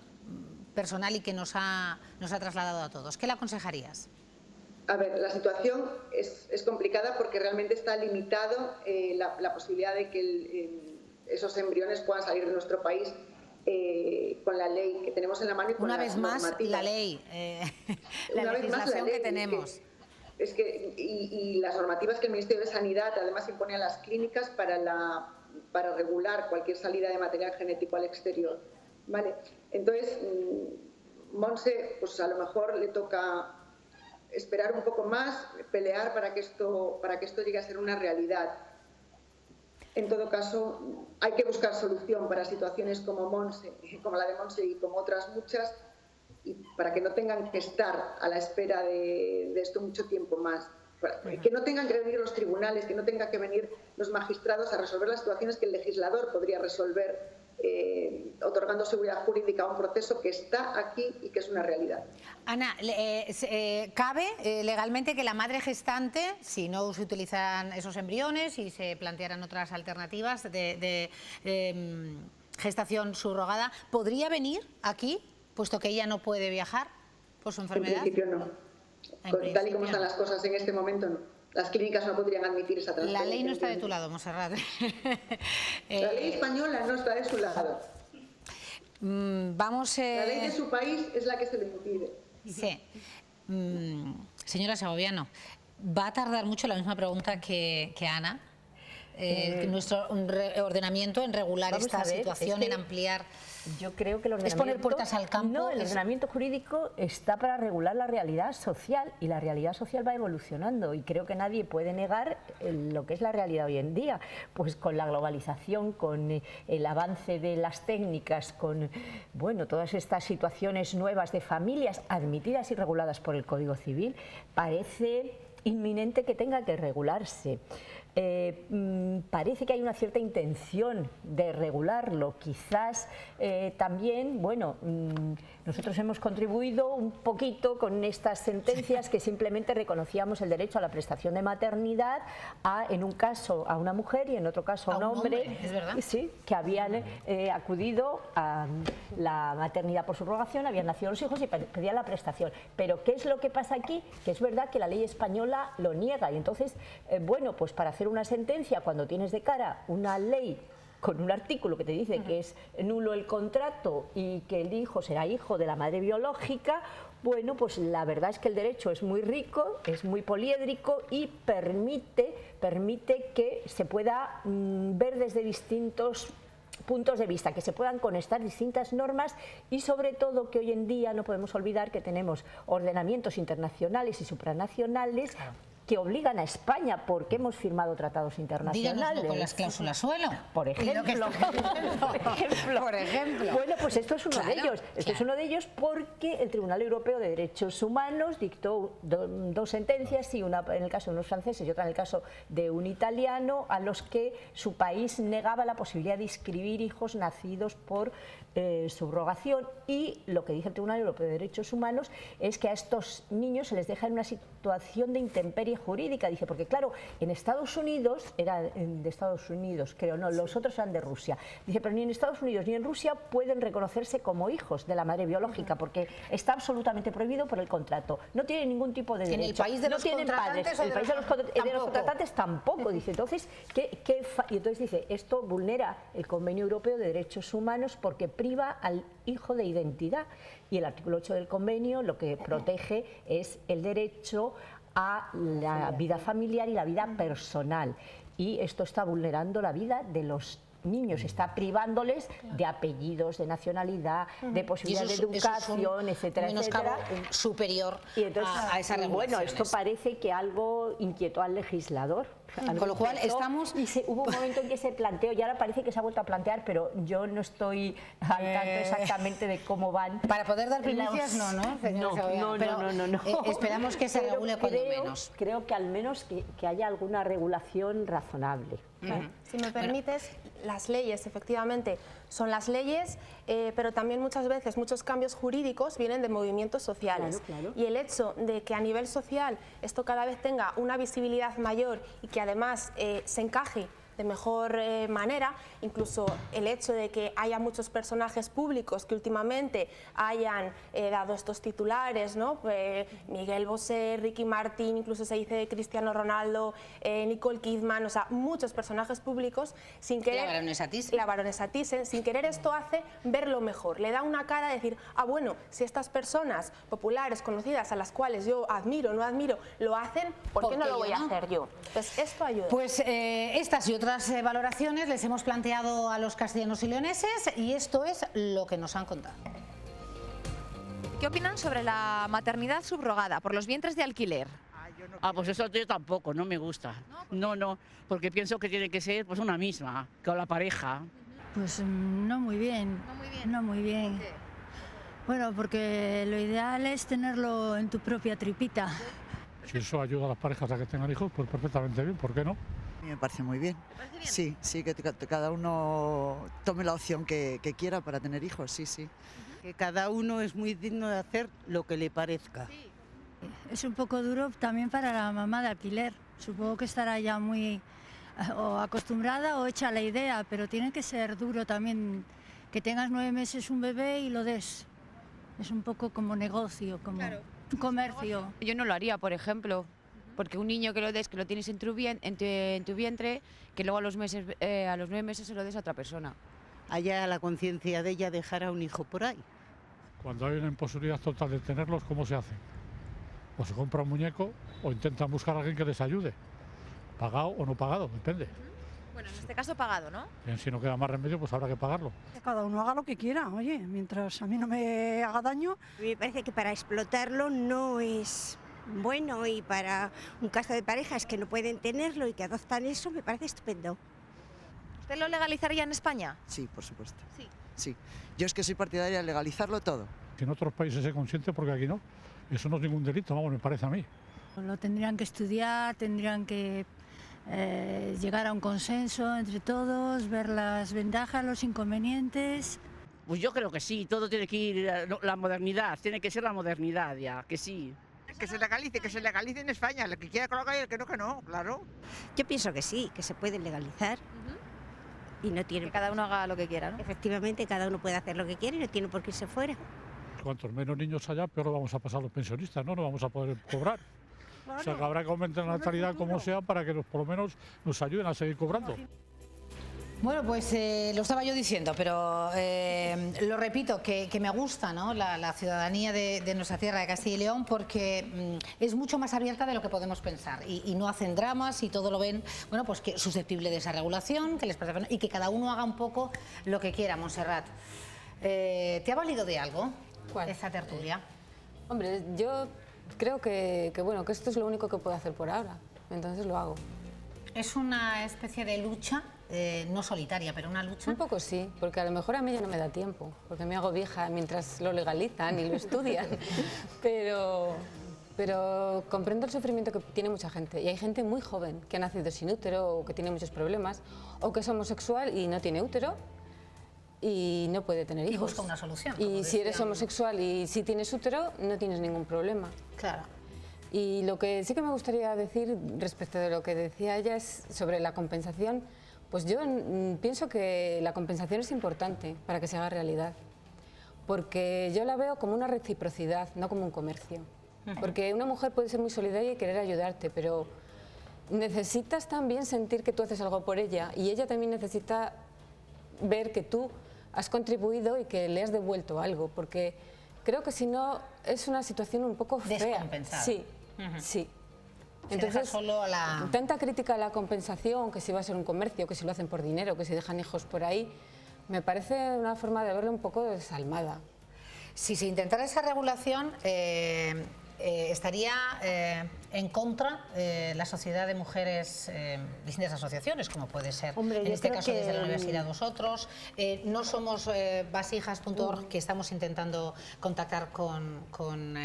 Speaker 1: personal y que nos ha trasladado a todos? ¿Qué le aconsejarías?
Speaker 4: A ver, la situación es complicada porque realmente está limitado la posibilidad de que esos embriones puedan salir de nuestro país con la ley que tenemos en la mano y con
Speaker 1: una vez más la ley, la legislación que tenemos.
Speaker 4: Y las normativas que el Ministerio de Sanidad además impone a las clínicas para regular cualquier salida de material genético al exterior. ¿Vale? Entonces, Monse, pues a lo mejor le toca esperar un poco más, pelear para que esto llegue a ser una realidad. En todo caso, hay que buscar solución para situaciones como la de Monse y como otras muchas, y para que no tengan que estar a la espera de esto mucho tiempo más. Que no tengan que venir los tribunales, que no tengan que venir los magistrados a resolver las situaciones que el legislador podría resolver, otorgando seguridad jurídica a un proceso que está aquí y que es una realidad.
Speaker 1: Ana, ¿cabe legalmente que la madre gestante, si no se utilizan esos embriones y se plantearan otras alternativas de gestación subrogada, podría venir aquí, puesto que ella no puede viajar por su enfermedad?
Speaker 4: En principio no. Tal y como están las cosas en este momento, no. Las clínicas no podrían admitir esa transferencia.
Speaker 1: La ley no está de tu lado, Montserrat.
Speaker 4: La ley española no está de su lado. La ley de su país es la que se le impide.
Speaker 1: Sí. Señora Segoviano, ¿va a tardar mucho, la misma pregunta que Ana, nuestro ordenamiento en regular esta situación, en ampliar?
Speaker 6: Yo creo que el ordenamiento,
Speaker 1: ¿es poner puertas al campo?
Speaker 6: No, el ordenamiento jurídico está para regular la realidad social, y la realidad social va evolucionando, y creo que nadie puede negar lo que es la realidad hoy en día, pues con la globalización, con el avance de las técnicas, con bueno, todas estas situaciones nuevas de familias admitidas y reguladas por el Código Civil, parece inminente que tenga que regularse. Parece que hay una cierta intención de regularlo, quizás también, bueno, nosotros hemos contribuido un poquito con estas sentencias que simplemente reconocíamos el derecho a la prestación de maternidad en un caso a una mujer y en otro caso a un hombre,
Speaker 1: ¿es verdad?
Speaker 6: Sí, que habían acudido a la maternidad por subrogación, habían nacido los hijos y pedían la prestación. Pero ¿qué es lo que pasa aquí? Que es verdad que la ley española lo niega, y entonces, bueno, pues para hacer una sentencia cuando tienes de cara una ley con un artículo que te dice que es nulo el contrato y que el hijo será hijo de la madre biológica, bueno, pues la verdad es que el derecho es muy rico, es muy poliédrico y permite que se pueda ver desde distintos puntos de vista, que se puedan conectar distintas normas y sobre todo que hoy en día no podemos olvidar que tenemos ordenamientos internacionales y supranacionales que obligan a España porque hemos firmado tratados internacionales.
Speaker 1: Díganoslo con las cláusulas suelo.
Speaker 6: Por ejemplo.
Speaker 1: Por ejemplo.
Speaker 6: Bueno, pues esto es uno de ellos. Esto es uno de ellos porque el Tribunal Europeo de Derechos Humanos dictó dos sentencias, y una en el caso de unos franceses y otra en el caso de un italiano, a los que su país negaba la posibilidad de inscribir hijos nacidos por subrogación, y lo que dice el Tribunal Europeo de Derechos Humanos es que a estos niños se les deja en una situación de intemperie jurídica. Dice, porque claro, en Estados Unidos, era de Estados Unidos, creo, no, los otros eran de Rusia. Dice, pero ni en Estados Unidos ni en Rusia pueden reconocerse como hijos de la madre biológica, porque está absolutamente prohibido por el contrato. No tienen ningún tipo de derecho.
Speaker 1: En el país de los contratantes,
Speaker 6: el país de los contratantes tampoco. Dice, entonces, y entonces dice, esto vulnera el Convenio Europeo de Derechos Humanos porque priva al hijo de identidad, y el artículo 8 del convenio lo que protege es el derecho a la vida familiar y la vida personal, y esto está vulnerando la vida de los niños, está privándoles de apellidos, de nacionalidad, de posibilidad de educación, etcétera, etcétera,
Speaker 1: superior
Speaker 6: y entonces,
Speaker 1: a esa regulación.
Speaker 6: Bueno, esto parece que algo inquietó al legislador.
Speaker 1: Con lo cual estamos...
Speaker 6: Y hubo un momento en que se planteó, y ahora parece que se ha vuelto a plantear, pero yo no estoy al tanto exactamente de cómo van.
Speaker 1: Para poder dar primicias, no. Esperamos que se regule cuando menos.
Speaker 6: Creo que al menos que haya alguna regulación razonable.
Speaker 9: Si me permites, las leyes efectivamente son las leyes, pero también muchas veces muchos cambios jurídicos vienen de movimientos sociales. Claro. Y el hecho de que a nivel social esto cada vez tenga una visibilidad mayor y que además se encaje de mejor manera, incluso el hecho de que haya muchos personajes públicos que últimamente hayan dado estos titulares, ¿no? Miguel Bosé, Ricky Martin, incluso se dice de Cristiano Ronaldo, Nicole Kidman, o sea, muchos personajes públicos, sin querer... La baronesa Thyssen, sin querer esto hace verlo mejor, le da una cara de decir, ah, bueno, si estas personas populares, conocidas, a las cuales yo admiro, no admiro, lo hacen, ¿por qué no lo voy a hacer yo? Entonces, esto ayuda.
Speaker 1: Pues estas y otras valoraciones les hemos planteado a los castellanos y leoneses, y esto es lo que nos han contado.
Speaker 11: ¿Qué opinan sobre la maternidad subrogada por los vientres de alquiler?
Speaker 12: Pues eso yo tampoco, no me gusta. No, porque pienso que tiene que ser pues una misma, con la pareja.
Speaker 13: Pues no muy bien. No muy bien.
Speaker 11: ¿Por qué?
Speaker 13: Bueno, porque lo ideal es tenerlo en tu propia tripita.
Speaker 14: Si eso ayuda a las parejas a que tengan hijos, pues perfectamente bien, ¿por qué no?
Speaker 15: A mí me parece muy bien.
Speaker 11: ¿Te parece bien?
Speaker 15: Sí, que cada uno tome la opción que quiera para tener hijos, sí.
Speaker 16: Que cada uno es muy digno de hacer lo que le parezca.
Speaker 11: Sí.
Speaker 13: Es un poco duro también para la mamá de alquiler. Supongo que estará ya muy o acostumbrada o hecha la idea, pero tiene que ser duro también que tengas 9 meses un bebé y lo des. Es un poco como negocio, como un comercio.
Speaker 11: Yo no lo haría, por ejemplo, porque un niño que lo des, que lo tienes en tu vientre, que luego a los 9 meses se lo des a otra persona.
Speaker 16: Allá la conciencia de ella dejar a un hijo por ahí.
Speaker 14: Cuando hay una imposibilidad total de tenerlos, ¿cómo se hace? O se compra un muñeco o intentan buscar a alguien que les ayude. Pagado o no pagado, depende.
Speaker 11: Bueno, en este caso pagado, ¿no?
Speaker 14: Bien, si no queda más remedio, pues habrá que pagarlo.
Speaker 17: Cada uno haga lo que quiera, oye, mientras a mí no me haga daño.
Speaker 18: Me parece que para explotarlo no es bueno, y para un caso de parejas que no pueden tenerlo y que adoptan eso, me parece estupendo.
Speaker 11: ¿Usted lo legalizaría en España?
Speaker 15: Sí, por supuesto. Sí. Yo es que soy partidaria de legalizarlo todo.
Speaker 14: En otros países se consiente, porque aquí no. Eso no es ningún delito, vamos, me parece a mí.
Speaker 13: Lo tendrían que estudiar, tendrían que llegar a un consenso entre todos, ver las ventajas, los inconvenientes.
Speaker 12: Pues yo creo que sí, todo tiene que ir, la modernidad, tiene que ser la modernidad ya, que sí.
Speaker 19: Que se legalice en España, el que quiera que lo haga y el que no, claro.
Speaker 18: Yo pienso que sí, que se puede legalizar. Y no tiene...
Speaker 11: Que cada uno haga lo que quiera, ¿no?
Speaker 18: Efectivamente, cada uno puede hacer lo que quiere y no tiene por qué irse fuera.
Speaker 14: Cuantos menos niños haya, peor lo vamos a pasar los pensionistas, ¿no? No vamos a poder cobrar. Claro. O sea, que habrá que aumentar la natalidad como sea para que por lo menos nos ayuden a seguir cobrando.
Speaker 1: Bueno, pues lo estaba yo diciendo, pero lo repito, que me gusta, ¿no?, la ciudadanía de nuestra tierra de Castilla y León, porque es mucho más abierta de lo que podemos pensar y no hacen dramas y todo lo ven, bueno, pues que susceptible de esa regulación, que les parece, y que cada uno haga un poco lo que quiera. Montserrat, ¿te ha valido de algo esa tertulia?
Speaker 10: Hombre, yo creo que esto es lo único que puedo hacer por ahora, entonces lo hago.
Speaker 1: ¿Es una especie de lucha? No solitaria, pero una lucha.
Speaker 10: Un poco sí, porque a lo mejor a mí ya no me da tiempo, porque me hago vieja mientras lo legalizan y lo estudian, pero comprendo el sufrimiento que tiene mucha gente, y hay gente muy joven que ha nacido sin útero o que tiene muchos problemas, o que es homosexual y no tiene útero y no puede tener hijos.
Speaker 1: Y busca una solución.
Speaker 10: Y si eres homosexual y si tienes útero, no tienes ningún problema.
Speaker 1: Claro.
Speaker 10: Y lo que sí que me gustaría decir respecto de lo que decía ella es sobre la compensación. Pues yo pienso que la compensación es importante para que se haga realidad, porque yo la veo como una reciprocidad, no como un comercio. Porque una mujer puede ser muy solidaria y querer ayudarte, pero necesitas también sentir que tú haces algo por ella, y ella también necesita ver que tú has contribuido y que le has devuelto algo, porque creo que si no es una situación un poco fea.
Speaker 1: Descompensada.
Speaker 10: Sí, sí. Entonces, tanta crítica a la compensación, que si va a ser un comercio, que si lo hacen por dinero, que si dejan hijos por ahí, me parece una forma de verlo un poco desalmada.
Speaker 1: Si se intentara esa regulación, estaría en contra la sociedad de mujeres, distintas asociaciones, como puede ser, en este caso desde la Universidad Vosotros. No somos vasijas.org, que estamos intentando contactar con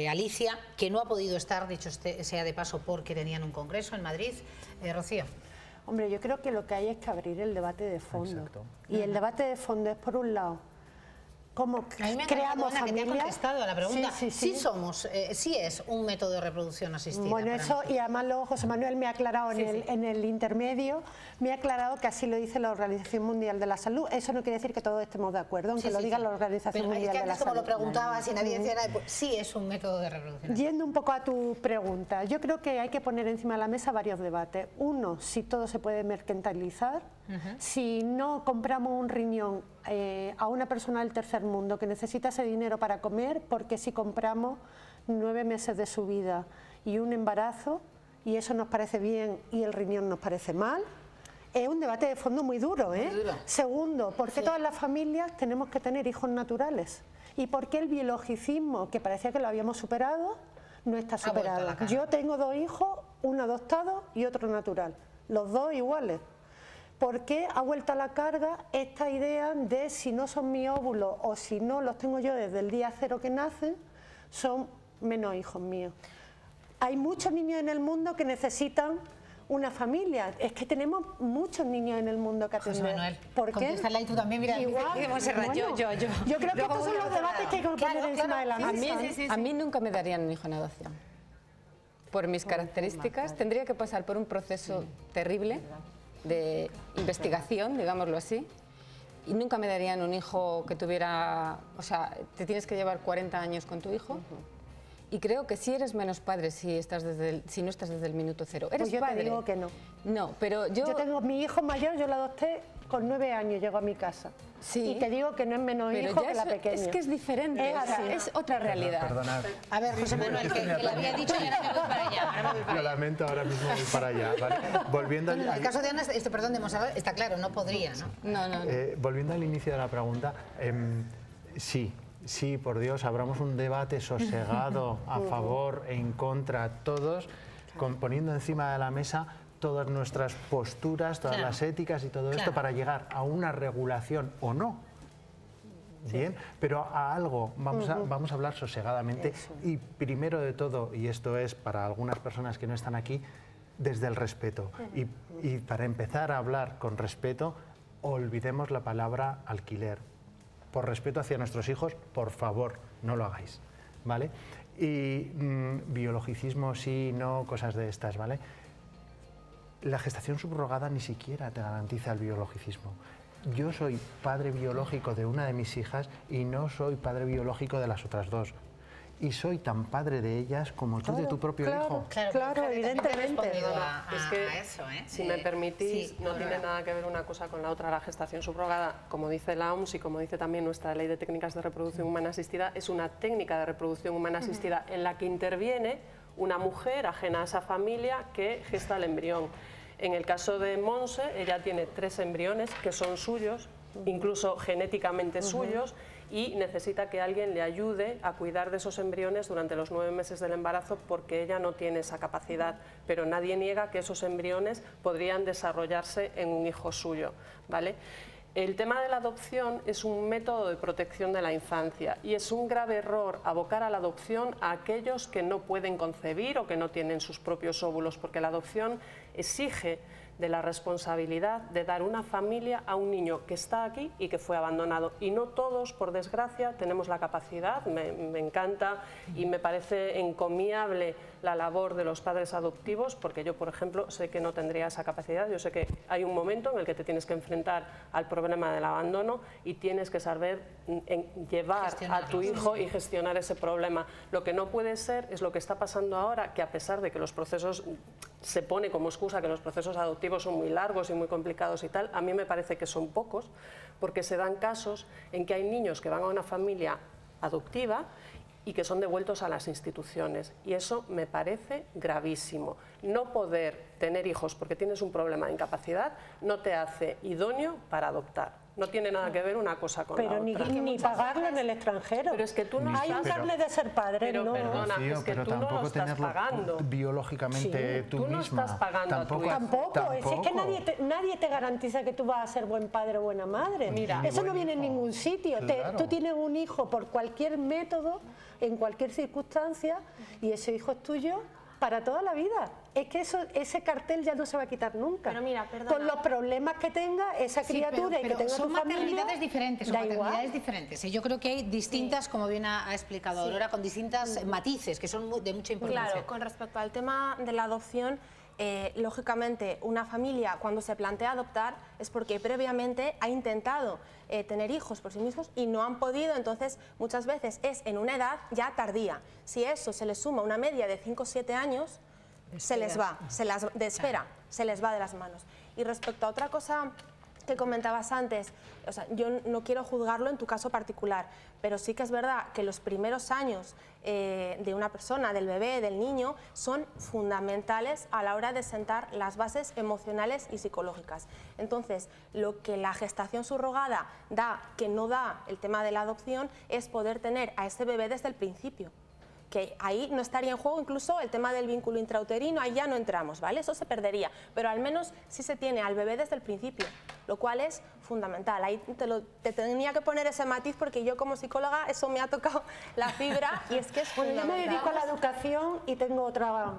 Speaker 1: Alicia, que no ha podido estar, dicho sea de paso, porque tenían un congreso en Madrid. Rocío.
Speaker 8: Hombre, yo creo que lo que hay es que abrir el debate de fondo. Exacto. Y el debate de fondo es, por un lado, ¿cómo creamos familias?
Speaker 1: Que te ha contestado a la pregunta.
Speaker 8: Sí
Speaker 1: somos, sí es un método de reproducción asistida.
Speaker 8: Bueno, eso, y además luego José Manuel me ha aclarado en el intermedio, me ha aclarado que así lo dice la Organización Mundial de la Salud. Eso no quiere decir que todos estemos de acuerdo, aunque lo diga la Organización Mundial de la Salud.
Speaker 1: Como lo preguntabas y nadie decía nada, pues sí es un método de reproducción.
Speaker 8: Yendo un poco a tu pregunta, yo creo que hay que poner encima de la mesa varios debates. Uno, si todo se puede mercantilizar. Si no compramos un riñón a una persona del tercer mundo que necesita ese dinero para comer, porque si compramos 9 meses de su vida y un embarazo, y eso nos parece bien y el riñón nos parece mal, es un debate de fondo muy duro. Muy duro. Segundo, ¿por qué todas las familias tenemos que tener hijos naturales? ¿Y por qué el biologicismo, que parecía que lo habíamos superado, no está superado? Yo tengo 2 hijos, uno adoptado y otro natural, los 2 iguales. ¿Por qué ha vuelto a la carga esta idea de si no son mis óvulos o si no los tengo yo desde el día 0 que nacen, son menos hijos míos? Hay muchos niños en el mundo que necesitan una familia. Es que tenemos muchos niños en el mundo que atender.
Speaker 1: José Manuel,
Speaker 8: ¿por qué?
Speaker 1: contéstala y tú también, mira.
Speaker 8: Igual,
Speaker 1: bueno, yo
Speaker 8: creo que estos son los debates que hay que poner encima de la mesa.
Speaker 10: A mí nunca me darían un hijo en adopción. Por mis características, tendría que pasar por un proceso terrible de investigación, digámoslo así, y nunca me darían un hijo que tuviera, o sea, te tienes que llevar 40 años con tu hijo, y creo que si eres menos padre si no estás desde el minuto 0. Eres
Speaker 8: pues yo
Speaker 10: padre.
Speaker 8: Te digo que no.
Speaker 10: No, pero yo
Speaker 8: tengo mi hijo mayor, yo lo adopté con 9 años, llegó a mi casa. Sí. Y te digo que no es menos
Speaker 10: pero
Speaker 8: hijo que la pequeña.
Speaker 10: Es que es diferente, es otra realidad.
Speaker 7: Perdonad.
Speaker 1: A ver, José Manuel, que le había dicho y ahora me voy para allá.
Speaker 7: Lo lamento, ahora mismo voy para allá. ¿Vale? Volviendo
Speaker 1: en el caso de Ana, perdón, de Montserrat, está claro, no podría, ¿no?
Speaker 10: No.
Speaker 7: Volviendo al inicio de la pregunta, sí, por Dios, abramos un debate sosegado a favor, en contra, todos, poniendo encima de la mesa todas nuestras posturas, todas las éticas y todo esto para llegar a una regulación o no. Bien, pero a algo vamos a hablar sosegadamente. Eso. Y primero de todo, y esto es para algunas personas que no están aquí, desde el respeto. Y para empezar a hablar con respeto, olvidemos la palabra alquiler. Por respeto hacia nuestros hijos, por favor, no lo hagáis, ¿vale? Y biologicismo sí, no, cosas de estas, ¿vale? La gestación subrogada ni siquiera te garantiza el biologicismo. Yo soy padre biológico de una de mis hijas y no soy padre biológico de las otras 2. y soy tan padre de ellas como tú de tu propio hijo.
Speaker 8: Claro, evidentemente.
Speaker 5: Es que, si me permitís, no tiene nada que ver una cosa con la otra. La gestación subrogada, como dice la OMS y como dice también nuestra Ley de Técnicas de Reproducción Humana Asistida, es una técnica de reproducción humana asistida en la que interviene una mujer ajena a esa familia que gesta el embrión. En el caso de Monse, ella tiene 3 embriones que son suyos, incluso genéticamente suyos, y necesita que alguien le ayude a cuidar de esos embriones durante los 9 meses del embarazo porque ella no tiene esa capacidad, pero nadie niega que esos embriones podrían desarrollarse en un hijo suyo, ¿vale? El tema de la adopción es un método de protección de la infancia y es un grave error abocar a la adopción a aquellos que no pueden concebir o que no tienen sus propios óvulos, porque la adopción exige de la responsabilidad de dar una familia a un niño que está aquí y que fue abandonado. Y no todos, por desgracia, tenemos la capacidad. Me encanta y me parece encomiable la labor de los padres adoptivos, porque yo, por ejemplo, sé que no tendría esa capacidad. Yo sé que hay un momento en el que te tienes que enfrentar al problema del abandono y tienes que saber llevar a tu hijo y gestionar ese problema. Lo que no puede ser es lo que está pasando ahora, que a pesar de que los procesos, se pone como excusa que los procesos adoptivos son muy largos y muy complicados y tal, a mí me parece que son pocos, porque se dan casos en que hay niños que van a una familia adoptiva y que son devueltos a las instituciones, y eso me parece gravísimo. No poder tener hijos porque tienes un problema de incapacidad no te hace idóneo para adoptar. No tiene nada que ver una cosa con la otra.
Speaker 8: Pero ni pagarlo en el extranjero.
Speaker 5: Pero es que tú no
Speaker 8: hay un carnet de ser padre,
Speaker 5: pero,
Speaker 8: no.
Speaker 5: Perdona,
Speaker 7: Rocío,
Speaker 5: es que
Speaker 7: pero
Speaker 5: tú no lo estás pagando.
Speaker 7: Biológicamente tú
Speaker 5: no
Speaker 7: misma.
Speaker 5: estás pagando a tu hijo.
Speaker 8: Tampoco. Es que nadie te garantiza que tú vas a ser buen padre o buena madre.
Speaker 5: Mira,
Speaker 8: eso no viene en ningún sitio.
Speaker 7: Claro.
Speaker 8: Tú tienes un hijo por cualquier método, en cualquier circunstancia, y ese hijo es tuyo para toda la vida. Es que ese cartel ya no se va a quitar nunca.
Speaker 9: Pero mira, perdona.
Speaker 8: Con los problemas que tenga esa criatura y que tenga
Speaker 1: son
Speaker 8: tu familia,
Speaker 1: maternidades diferentes, son
Speaker 8: da
Speaker 1: maternidades
Speaker 8: igual.
Speaker 1: diferentes. Yo creo que hay distintas, como bien ha explicado Aurora, con distintas matices que son de mucha importancia.
Speaker 9: Claro, con respecto al tema de la adopción, lógicamente una familia cuando se plantea adoptar es porque previamente ha intentado tener hijos por sí mismos y no han podido, entonces muchas veces es en una edad ya tardía. Si eso se le suma una media de 5 o 7 años, se les va de las manos. Y respecto a otra cosa que comentabas antes, o sea, yo no quiero juzgarlo en tu caso particular, pero sí que es verdad que los primeros años de una persona, del bebé, del niño, son fundamentales a la hora de sentar las bases emocionales y psicológicas. Entonces, lo que la gestación subrogada da, que no da el tema de la adopción, es poder tener a ese bebé desde el principio. Que ahí no estaría en juego incluso el tema del vínculo intrauterino, ahí ya no entramos, ¿vale? Eso se perdería, pero al menos sí se tiene al bebé desde el principio, lo cual es fundamental. Ahí te tenía que poner ese matiz porque yo como psicóloga eso me ha tocado la fibra y es que es fundamental.
Speaker 8: Yo me dedico a la educación y tengo otra...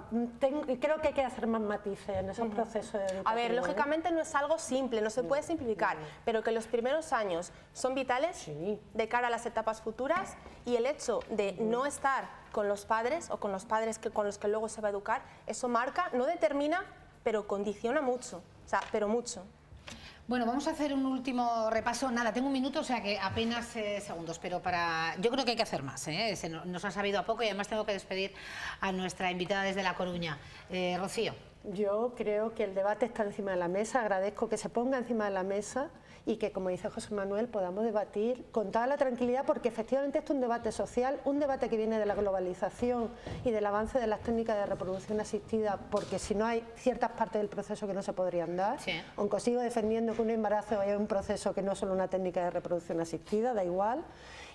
Speaker 8: creo que hay que hacer más matices en esos procesos de educación.
Speaker 9: A ver, lógicamente no es algo simple, no se puede simplificar, pero que los primeros años son vitales de cara a las etapas futuras y el hecho de no estar con los padres o con los padres con los que luego se va a educar, eso marca, no determina, pero condiciona mucho, o sea, pero mucho.
Speaker 1: Bueno, vamos a hacer un último repaso. Nada, tengo un minuto, o sea que apenas segundos, pero yo creo que hay que hacer más. Nos ha sabido a poco y además tengo que despedir a nuestra invitada desde La Coruña. Rocío.
Speaker 8: Yo creo que el debate está encima de la mesa, agradezco que se ponga encima de la mesa y que, como dice José Manuel, podamos debatir con toda la tranquilidad, porque efectivamente esto es un debate social, un debate que viene de la globalización y del avance de las técnicas de reproducción asistida, porque si no hay ciertas partes del proceso que no se podrían dar, aunque sigo defendiendo que un embarazo es un proceso que no es solo una técnica de reproducción asistida, da igual,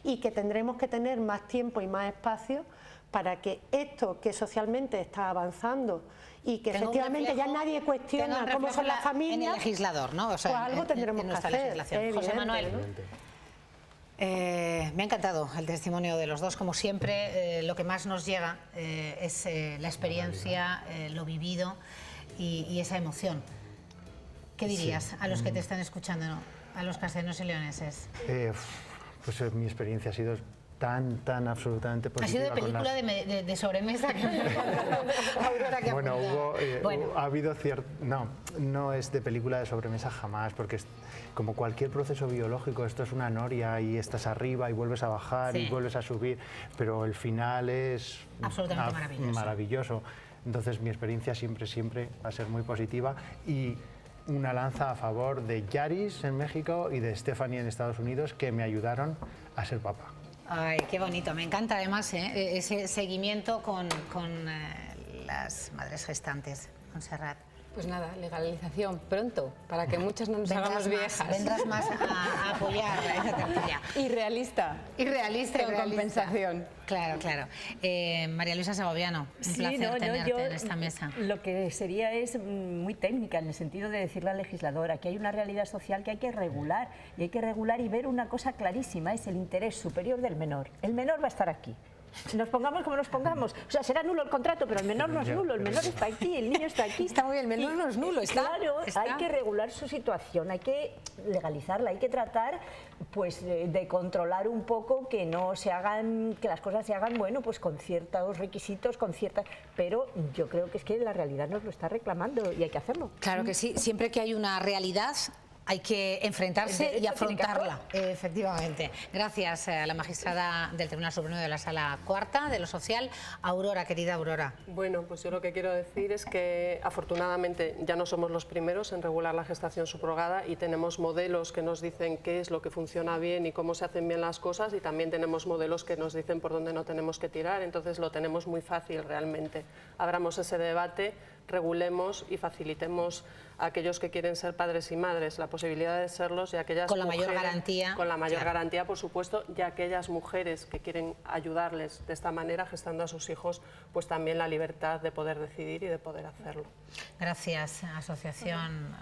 Speaker 8: y que tendremos que tener más tiempo y más espacio para que esto que socialmente está avanzando y que efectivamente ya nadie cuestiona cómo son las familias,
Speaker 1: en el legislador, ¿no? O sea,
Speaker 8: pues algo tendremos que hacer.
Speaker 1: José Manuel. Me ha encantado el testimonio de los dos, como siempre. Lo que más nos llega es la experiencia, lo vivido y esa emoción. ¿Qué dirías a los que te están escuchando, a los castellanos y leoneses?
Speaker 7: Pues mi experiencia ha sido tan absolutamente positiva.
Speaker 1: Ha sido de película de sobremesa que Aurora, que
Speaker 7: bueno, ha habido cierto... No es de película de sobremesa jamás, porque como cualquier proceso biológico, esto es una noria y estás arriba y vuelves a bajar y vuelves a subir, pero el final es
Speaker 1: absolutamente
Speaker 7: maravilloso. Entonces mi experiencia siempre va a ser muy positiva, y una lanza a favor de Yaris en México y de Stephanie en Estados Unidos, que me ayudaron a ser papá.
Speaker 1: Ay, qué bonito. Me encanta además ese seguimiento con las madres gestantes. Montserrat.
Speaker 10: Pues nada, legalización pronto, para que muchas no nos hagamos viejas.
Speaker 1: Vendrás más a apoyar esa tertulia.
Speaker 10: Y realista.
Speaker 1: Con
Speaker 10: compensación.
Speaker 1: Claro. María Luisa Segoviano, un placer tenerte en esta mesa.
Speaker 6: Lo que sería es muy técnica, en el sentido de decirle al legislador, aquí hay una realidad social que hay que regular, y ver una cosa clarísima, es el interés superior del menor. El menor va a estar aquí. Nos pongamos como nos pongamos, o sea, será nulo el contrato, pero el menor no es nulo, el menor está aquí, el niño está aquí.
Speaker 1: Está muy bien, el menor no es nulo,
Speaker 6: Claro, hay que regular su situación, hay que legalizarla, hay que tratar pues de controlar un poco que no se hagan, que las cosas se hagan, bueno, pues con ciertos requisitos, pero yo creo que es que la realidad nos lo está reclamando y hay que hacerlo.
Speaker 1: Claro que sí, siempre que hay una realidad hay que enfrentarse y afrontarla. Efectivamente. Gracias a la magistrada del Tribunal Supremo de la Sala Cuarta de lo Social, Aurora, querida Aurora.
Speaker 5: Bueno, pues yo lo que quiero decir es que afortunadamente ya no somos los primeros en regular la gestación subrogada, y tenemos modelos que nos dicen qué es lo que funciona bien y cómo se hacen bien las cosas, y también tenemos modelos que nos dicen por dónde no tenemos que tirar. Entonces lo tenemos muy fácil realmente. Abramos ese debate, regulemos y facilitemos a aquellos que quieren ser padres y madres la posibilidad de serlos, y aquellas
Speaker 1: con la
Speaker 5: mujeres,
Speaker 1: mayor garantía.
Speaker 5: Con la mayor garantía, por supuesto, y aquellas mujeres que quieren ayudarles de esta manera, gestando a sus hijos, pues también la libertad de poder decidir y de poder hacerlo.
Speaker 1: Gracias, Asociación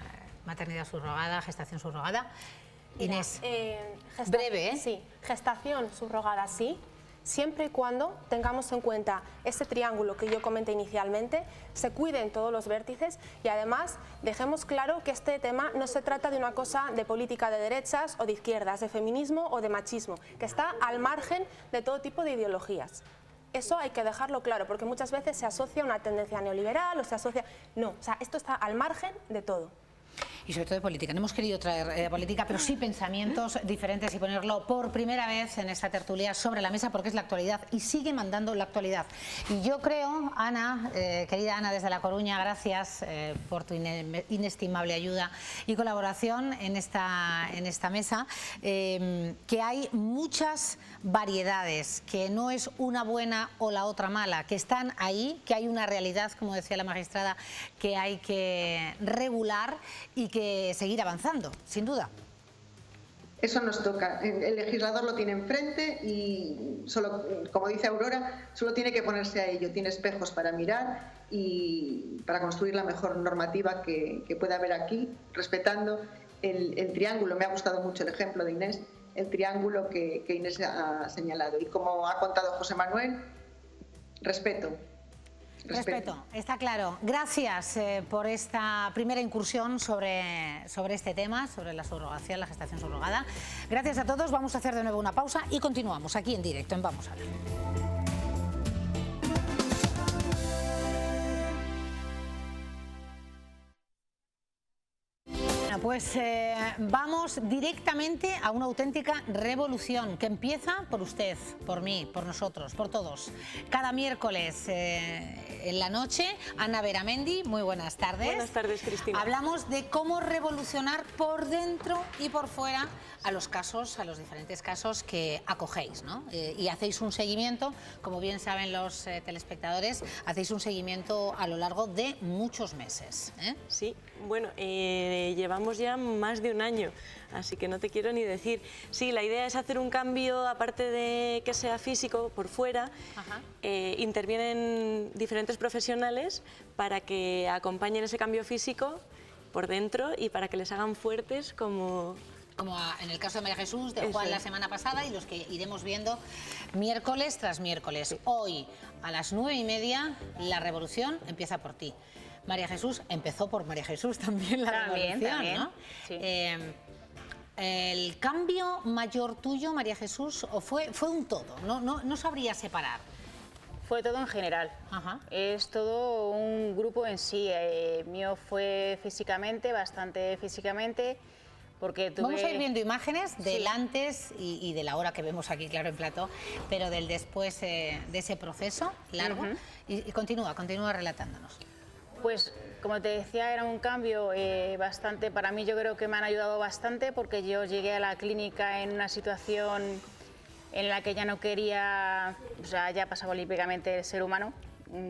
Speaker 1: Maternidad Subrogada, Gestación Subrogada. Inés, breve, ¿eh?
Speaker 9: Sí, gestación subrogada sí, siempre y cuando tengamos en cuenta ese triángulo que yo comenté inicialmente, se cuiden todos los vértices, y además dejemos claro que este tema no se trata de una cosa de política de derechas o de izquierdas, de feminismo o de machismo, que está al margen de todo tipo de ideologías. Eso hay que dejarlo claro, porque muchas veces se asocia a una tendencia neoliberal o se asocia... No, o sea, esto está al margen de todo.
Speaker 1: Y sobre todo de política. No hemos querido traer política, pero sí pensamientos diferentes, y ponerlo por primera vez en esta tertulia sobre la mesa, porque es la actualidad y sigue mandando la actualidad. Y yo creo, Ana, querida Ana desde La Coruña, gracias por tu inestimable ayuda y colaboración en esta mesa, que hay muchas variedades, que no es una buena o la otra mala, que están ahí, que hay una realidad, como decía la magistrada, que hay que regular y que seguir avanzando, sin duda.
Speaker 4: Eso nos toca. El legislador lo tiene enfrente y solo, como dice Aurora, solo tiene que ponerse a ello. Tiene espejos para mirar y para construir la mejor normativa que pueda haber aquí, respetando el triángulo. Me ha gustado mucho el ejemplo de Inés, el triángulo que Inés ha señalado. Y como ha contado José Manuel, respeto.
Speaker 1: Respeto, está claro. Gracias por esta primera incursión sobre este tema, sobre la subrogación, la gestación subrogada. Gracias a todos. Vamos a hacer de nuevo una pausa y continuamos aquí en directo en Vamos a ver. Pues vamos directamente a una auténtica revolución que empieza por usted, por mí, por nosotros, por todos. Cada miércoles en la noche, Ana Beramendi, muy buenas tardes.
Speaker 5: Buenas tardes, Cristina.
Speaker 1: Hablamos de cómo revolucionar por dentro y por fuera a los diferentes casos que acogéis, ¿no? Y hacéis un seguimiento, como bien saben los telespectadores, hacéis un seguimiento a lo largo de muchos meses.
Speaker 20: Sí, bueno, llevamos ya más de un año, así que no te quiero ni decir. Sí, la idea es hacer un cambio, aparte de que sea físico, por fuera. Intervienen diferentes profesionales para que acompañen ese cambio físico por dentro y para que les hagan fuertes como
Speaker 1: en el caso de María Jesús, de Juan la semana pasada, y los que iremos viendo miércoles tras miércoles. Hoy, a las 9:30, la revolución empieza por ti. María Jesús empezó por María Jesús también la revolución, ¿no?
Speaker 20: Sí.
Speaker 1: ¿El cambio mayor tuyo, María Jesús, o fue un todo? No sabría separar.
Speaker 21: Fue todo en general.
Speaker 1: Ajá.
Speaker 21: Es todo un grupo en sí. Mío fue físicamente, bastante físicamente, porque tuve...
Speaker 1: Vamos a ir viendo imágenes del antes y de la hora que vemos aquí, claro, en plató, pero del después de ese proceso largo. Y continúa relatándonos.
Speaker 21: Pues, como te decía, era un cambio bastante... Para mí yo creo que me han ayudado bastante, porque yo llegué a la clínica en una situación en la que ya no quería... O sea, ya pasaba olímpicamente el ser humano,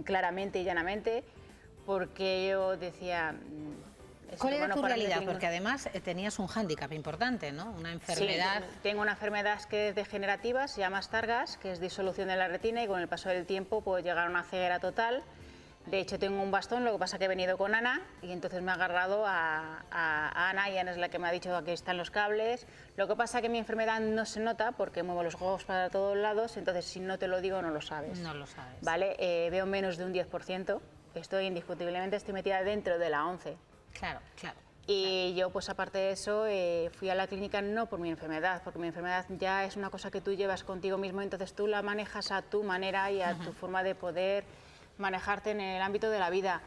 Speaker 21: claramente y llanamente, porque yo decía...
Speaker 1: ¿Cuál era tu realidad? Porque además tenías un hándicap importante, ¿no? Una enfermedad...
Speaker 21: Sí, tengo una enfermedad que es degenerativa, se llama Stargardt, que es disolución de la retina, y con el paso del tiempo puedo llegar a una ceguera total. De hecho, tengo un bastón, lo que pasa es que he venido con Ana, y entonces me he agarrado a Ana, y Ana es la que me ha dicho aquí están los cables. Lo que pasa es que mi enfermedad no se nota porque muevo los ojos para todos lados, entonces si no te lo digo no lo sabes.
Speaker 1: No lo sabes.
Speaker 21: ¿Vale? Veo menos de un 10%, indiscutiblemente estoy metida dentro de la 11.
Speaker 1: Claro, claro.
Speaker 21: Y yo, pues aparte de eso, fui a la clínica no por mi enfermedad, porque mi enfermedad ya es una cosa que tú llevas contigo mismo, entonces tú la manejas a tu manera y a tu forma de poder manejarte en el ámbito de la vida.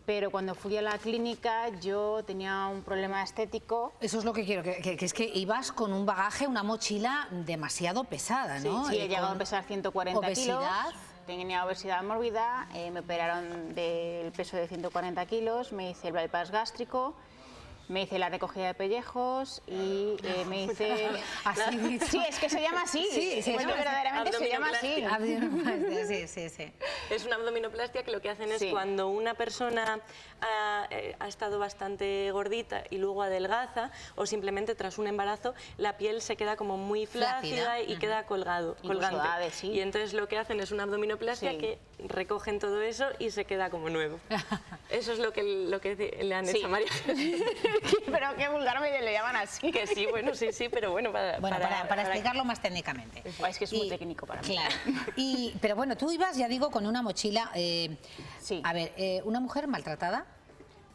Speaker 21: Pero cuando fui a la clínica yo tenía un problema estético.
Speaker 1: Eso es lo que quiero, que es que ibas con un bagaje, una mochila demasiado pesada, ¿no?
Speaker 21: Sí, he llegado a pesar 140
Speaker 1: obesidad.
Speaker 21: kilos. Tenía obesidad mórbida, me operaron del peso de 140 kilos, me hice el bypass gástrico, me hice la recogida de pellejos y me hice...
Speaker 1: Así
Speaker 21: sí, es que se llama así.
Speaker 1: Sí,
Speaker 21: bueno, verdaderamente se llama así.
Speaker 1: Sí.
Speaker 20: Es una abdominoplastia que lo que hacen es cuando una persona ha estado bastante gordita y luego adelgaza, o simplemente tras un embarazo, la piel se queda como muy flácida y queda colgante.
Speaker 21: Suave, sí.
Speaker 20: Y entonces lo que hacen es una abdominoplastia que recogen todo eso y se queda como nuevo. Eso es lo que le han hecho a María.
Speaker 21: Pero qué vulgar me le llaman así.
Speaker 20: Que sí, bueno, sí, pero bueno,
Speaker 1: para explicarlo más técnicamente.
Speaker 21: Es que es muy técnico para mí.
Speaker 1: Claro. Pero bueno, tú ibas, ya digo, con una mochila... A ver, una mujer maltratada.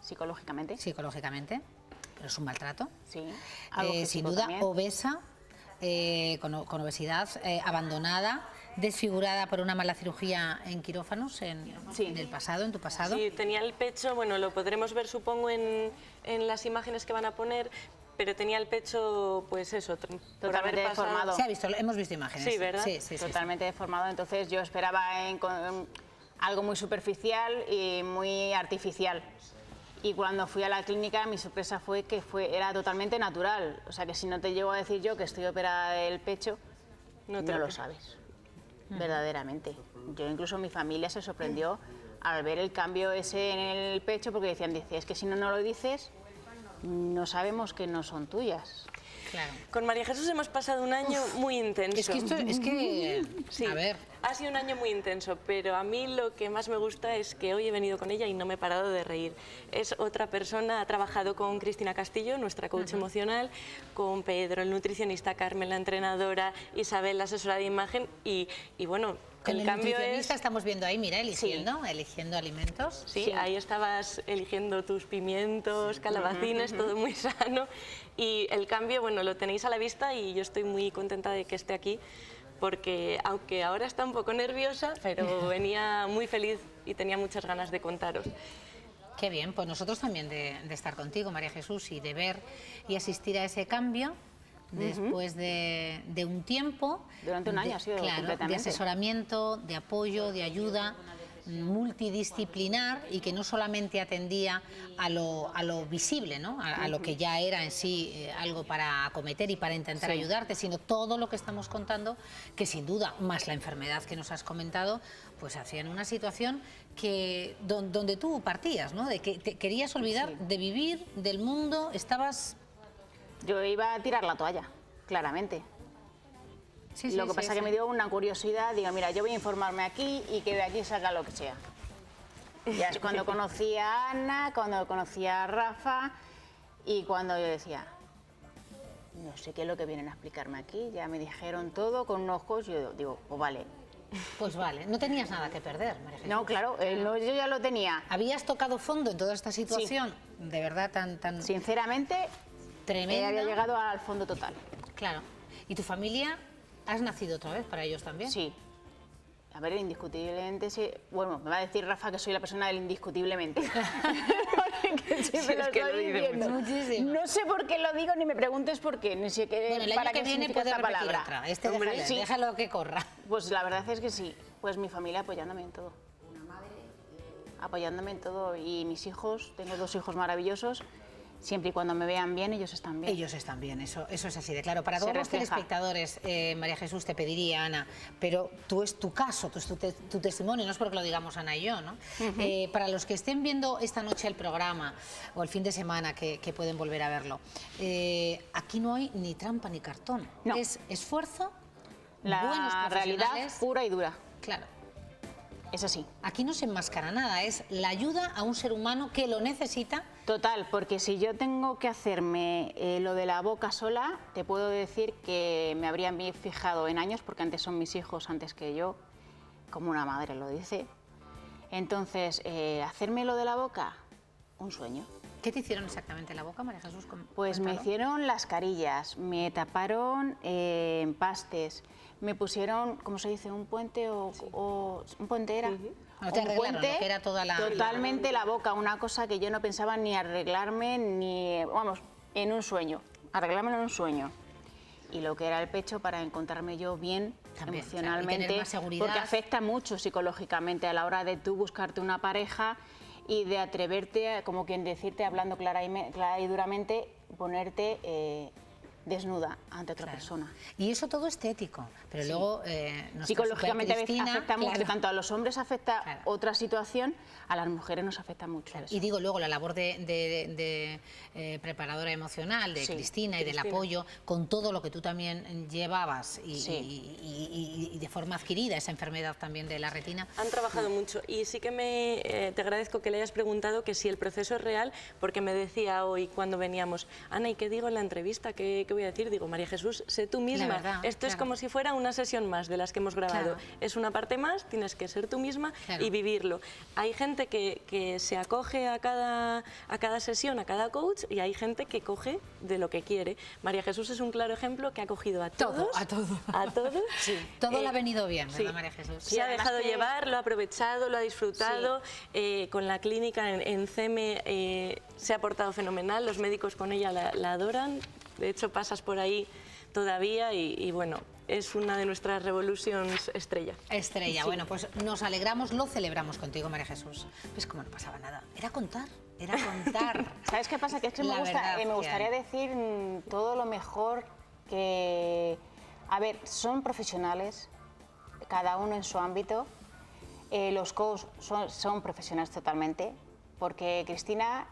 Speaker 21: Psicológicamente.
Speaker 1: Psicológicamente, pero es un maltrato.
Speaker 21: Sí.
Speaker 1: Sin duda,
Speaker 21: también.
Speaker 1: obesa, con obesidad, abandonada, desfigurada por una mala cirugía en quirófanos en el pasado, en tu pasado.
Speaker 20: Sí, tenía el pecho, bueno, lo podremos ver supongo en las imágenes que van a poner, pero tenía el pecho, pues eso,
Speaker 21: totalmente deformado.
Speaker 1: Se ha visto, hemos visto imágenes.
Speaker 20: Sí, ¿verdad?
Speaker 1: Sí,
Speaker 21: totalmente deformado, entonces yo esperaba algo muy superficial y muy artificial. Y cuando fui a la clínica mi sorpresa fue que era totalmente natural. O sea que si no te llego a decir yo que estoy operada del pecho, no lo sabes. Verdaderamente. Yo incluso mi familia se sorprendió al ver el cambio ese en el pecho porque decían, es que si no lo dices, no sabemos que no son tuyas.
Speaker 1: Claro.
Speaker 20: Con María Jesús hemos pasado un año muy intenso.
Speaker 1: Sí, a ver.
Speaker 20: Ha sido un año muy intenso, pero a mí lo que más me gusta es que hoy he venido con ella y no me he parado de reír. Es otra persona, ha trabajado con Cristina Castillo, nuestra coach emocional, con Pedro, el nutricionista, Carmen, la entrenadora, Isabel, la asesora de imagen y bueno...
Speaker 1: Con el nutricionista estamos viendo ahí, mira, eligiendo alimentos.
Speaker 20: Sí, ahí estabas eligiendo tus pimientos, calabacines, todo muy sano. Y el cambio, bueno, lo tenéis a la vista y yo estoy muy contenta de que esté aquí, porque aunque ahora está un poco nerviosa, pero venía muy feliz y tenía muchas ganas de contaros.
Speaker 1: Qué bien, pues nosotros también de estar contigo, María Jesús, y de ver y asistir a ese cambio. Después de un tiempo...
Speaker 21: Durante un año ha sido completamente.
Speaker 1: De asesoramiento, de apoyo, de ayuda multidisciplinar y que no solamente atendía a lo visible, ¿no? a lo que ya era en sí algo para acometer y para intentar ayudarte, sino todo lo que estamos contando, que sin duda, más la enfermedad que nos has comentado, pues hacían una situación que donde tú partías, ¿no? De que te querías olvidar de vivir, del mundo, estabas...
Speaker 21: Yo iba a tirar la toalla, claramente. Lo que pasa es que me dio una curiosidad, digo, mira, yo voy a informarme aquí y que de aquí salga lo que sea. Ya es cuando conocí a Ana, cuando conocí a Rafa y cuando yo decía, no sé qué es lo que vienen a explicarme aquí, ya me dijeron todo con unos ojos, yo digo, pues vale.
Speaker 1: Pues vale, no tenías nada que perder, María Jesús.
Speaker 21: No, claro, yo ya lo tenía.
Speaker 1: ¿Habías tocado fondo en toda esta situación? De verdad, tan...
Speaker 21: Sinceramente,
Speaker 1: tremenda.
Speaker 21: Había llegado al fondo total.
Speaker 1: Claro. ¿Y tu familia? ¿Has nacido otra vez para ellos también?
Speaker 21: Sí. A ver, indiscutiblemente, sí. Bueno, me va a decir Rafa que soy la persona del indiscutiblemente.
Speaker 1: Muchísimo.
Speaker 21: No sé por qué lo digo, ni me preguntes por qué, ni sé qué,
Speaker 1: bueno, el año
Speaker 21: para
Speaker 1: que
Speaker 21: qué
Speaker 1: viene
Speaker 21: significa
Speaker 1: puede
Speaker 21: esta
Speaker 1: repetir
Speaker 21: palabra.
Speaker 1: otra. Déjalo que corra.
Speaker 21: Pues la verdad es que sí. Pues mi familia apoyándome en todo. Apoyándome en todo. Y mis hijos, tengo 2 hijos maravillosos. Siempre y cuando me vean bien, ellos están bien.
Speaker 1: Ellos están bien, eso es así de claro. Para todos los telespectadores, María Jesús, te pediría, Ana, pero tú es tu caso, tú es tu testimonio, no es porque lo digamos Ana y yo, ¿no? Para los que estén viendo esta noche el programa o el fin de semana que pueden volver a verlo, aquí no hay ni trampa ni cartón.
Speaker 21: No.
Speaker 1: Es esfuerzo,
Speaker 21: la realidad pura y dura.
Speaker 1: Claro.
Speaker 21: Es así.
Speaker 1: Aquí no se enmascara nada, es la ayuda a un ser humano que lo necesita.
Speaker 21: Total, porque si yo tengo que hacerme lo de la boca sola, te puedo decir que me habrían fijado en años, porque antes son mis hijos antes que yo, como una madre lo dice. Entonces, hacerme lo de la boca, un sueño.
Speaker 1: ¿Qué te hicieron exactamente en la boca, María Jesús?
Speaker 21: Pues me hicieron las carillas, me taparon empastes, me pusieron, ¿cómo se dice? ¿Un puente o un puente era?
Speaker 1: No te arreglaron, lo que era toda la...
Speaker 21: Totalmente la boca, una cosa que yo no pensaba ni arreglarme, ni... Vamos, en un sueño, arreglármelo en un sueño. Y lo que era el pecho para encontrarme yo bien también, emocionalmente,
Speaker 1: tener más seguridad.
Speaker 21: porque afecta mucho psicológicamente a la hora de tú buscarte una pareja y de atreverte, como quien decirte, hablando clara y duramente, ponerte desnuda ante otra persona.
Speaker 1: Y eso todo estético, pero luego...
Speaker 21: psicológicamente afecta mucho,
Speaker 1: claro.
Speaker 21: Tanto a los hombres afecta otra situación, a las mujeres nos afecta mucho.
Speaker 1: Y digo luego la labor de preparadora emocional de Cristina y del apoyo con todo lo que tú también llevabas y de forma adquirida esa enfermedad también de la retina.
Speaker 20: Han trabajado mucho y sí que te agradezco que le hayas preguntado que si el proceso es real, porque me decía hoy cuando veníamos, Ana, ¿y qué digo en la entrevista? ¿Qué voy a decir? Digo, María Jesús, sé tú misma.
Speaker 1: Verdad,
Speaker 20: Esto es como si fuera una sesión más de las que hemos grabado. Es una parte más, tienes que ser tú misma y vivirlo. Hay gente que se acoge a cada sesión, a cada coach, y hay gente que coge de lo que quiere. María Jesús es un claro ejemplo que ha cogido a todos.
Speaker 1: A todos.
Speaker 20: Sí.
Speaker 1: Todo le ha venido bien, ¿verdad, María Jesús?
Speaker 20: Se ha dejado llevar, lo ha aprovechado, lo ha disfrutado. Con la clínica en CEME se ha portado fenomenal, los médicos con ella la adoran. De hecho, pasas por ahí todavía y bueno, es una de nuestras Revolutions estrella.
Speaker 1: Estrella, bueno, pues nos alegramos, lo celebramos contigo, María Jesús. Pues como no pasaba nada, era contar.
Speaker 21: ¿Sabes qué pasa? Que es que me gustaría decir todo lo mejor que... A ver, son profesionales, cada uno en su ámbito. Los coaches son profesionales totalmente. Porque Cristina,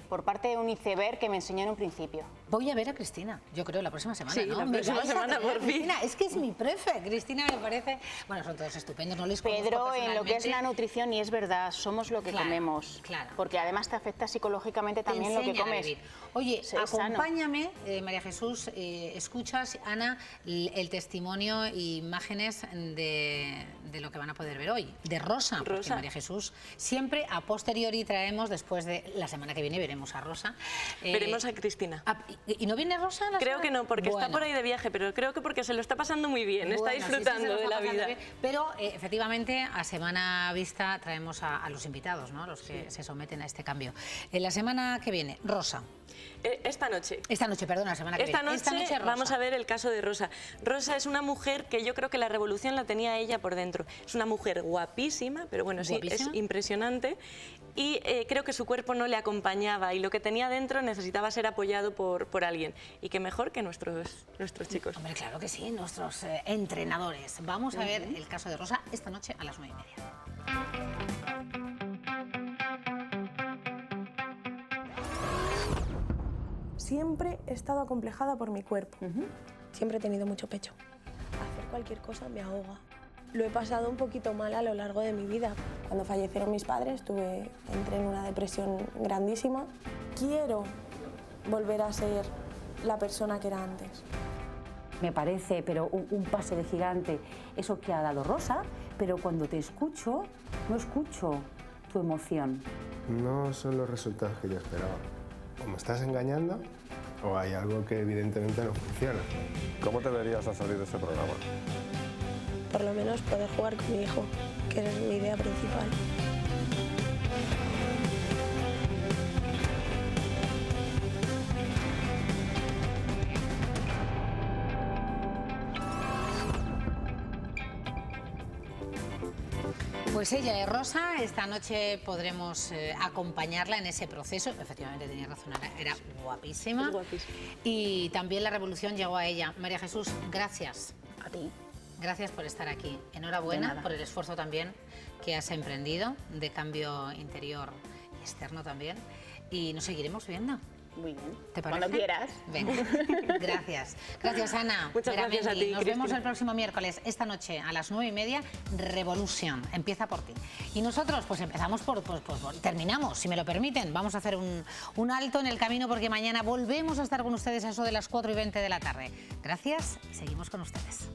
Speaker 21: por parte de un iceberg que me enseñó en un principio.
Speaker 1: Voy a ver a Cristina, yo creo, la próxima semana,
Speaker 20: sí,
Speaker 1: ¿no?
Speaker 20: la próxima semana, por fin.
Speaker 1: Cristina, es que es mi prefe, Cristina me parece... Bueno, son todos estupendos, no les conozco
Speaker 21: Pedro, en lo que es
Speaker 1: personalmente.
Speaker 21: la nutrición, y es verdad, somos lo que comemos.
Speaker 1: Claro.
Speaker 21: Porque además te afecta psicológicamente también lo que comes.
Speaker 1: Oye,
Speaker 21: Es
Speaker 1: acompáñame, María Jesús, escuchas, Ana, el testimonio e imágenes de lo que van a poder ver hoy, de Rosa, porque María Jesús siempre a posteriori traemos, después de la semana que viene veremos a Rosa.
Speaker 20: Veremos a Cristina.
Speaker 1: ¿Y no viene Rosa?
Speaker 20: Creo que no, porque está por ahí de viaje, pero creo que porque se lo está pasando muy bien, está disfrutando de la vida.
Speaker 1: Pero efectivamente a semana vista traemos a los invitados, ¿no? Los que se someten a este cambio. La semana que viene, Rosa.
Speaker 20: Esta noche.
Speaker 1: Esta noche, perdona, la semana que viene.
Speaker 20: Esta noche
Speaker 1: Rosa.
Speaker 20: vamos a ver el caso de Rosa. Rosa es una mujer que yo creo que la revolución la tenía ella por dentro. Es una mujer guapísima, pero bueno, sí, es impresionante. Y creo que su cuerpo no le acompañaba y lo que tenía dentro necesitaba ser apoyado por alguien. Y qué mejor que nuestros chicos.
Speaker 1: Hombre, claro que sí, nuestros entrenadores. Vamos a ver el caso de Rosa esta noche a las 9:30.
Speaker 9: Siempre he estado acomplejada por mi cuerpo. Siempre he tenido mucho pecho. Hacer cualquier cosa me ahoga. Lo he pasado un poquito mal a lo largo de mi vida. Cuando fallecieron mis padres entré en una depresión grandísima. Quiero volver a ser la persona que era antes.
Speaker 2: Me parece, pero un paso de gigante, eso que ha dado Rosa, pero cuando te escucho, no escucho tu emoción.
Speaker 22: No son los resultados que yo esperaba. O me estás engañando
Speaker 3: o hay algo que evidentemente no funciona.
Speaker 22: ¿Cómo te verías a salir de este programa?
Speaker 9: Por lo menos poder jugar con mi hijo, que es mi idea principal.
Speaker 1: Pues ella es Rosa, esta noche podremos acompañarla en ese proceso. Efectivamente tenía razón, era guapísima.
Speaker 9: Es guapísima.
Speaker 1: Y también la revolución llegó a ella. María Jesús, gracias.
Speaker 2: A ti.
Speaker 1: Gracias por estar aquí. Enhorabuena por el esfuerzo también que has emprendido de cambio interior y externo también. Y nos seguiremos viendo.
Speaker 21: Muy bien.
Speaker 1: ¿Te parece?
Speaker 21: Cuando quieras.
Speaker 1: Venga, gracias. Gracias, Ana.
Speaker 21: Muchas gracias a ti,
Speaker 1: Nos vemos el próximo miércoles, esta noche a las 9:30, Revolución. Empieza por ti. Y nosotros, pues empezamos terminamos, si me lo permiten. Vamos a hacer un alto en el camino porque mañana volvemos a estar con ustedes a eso de las 4:20 de la tarde. Gracias y seguimos con ustedes.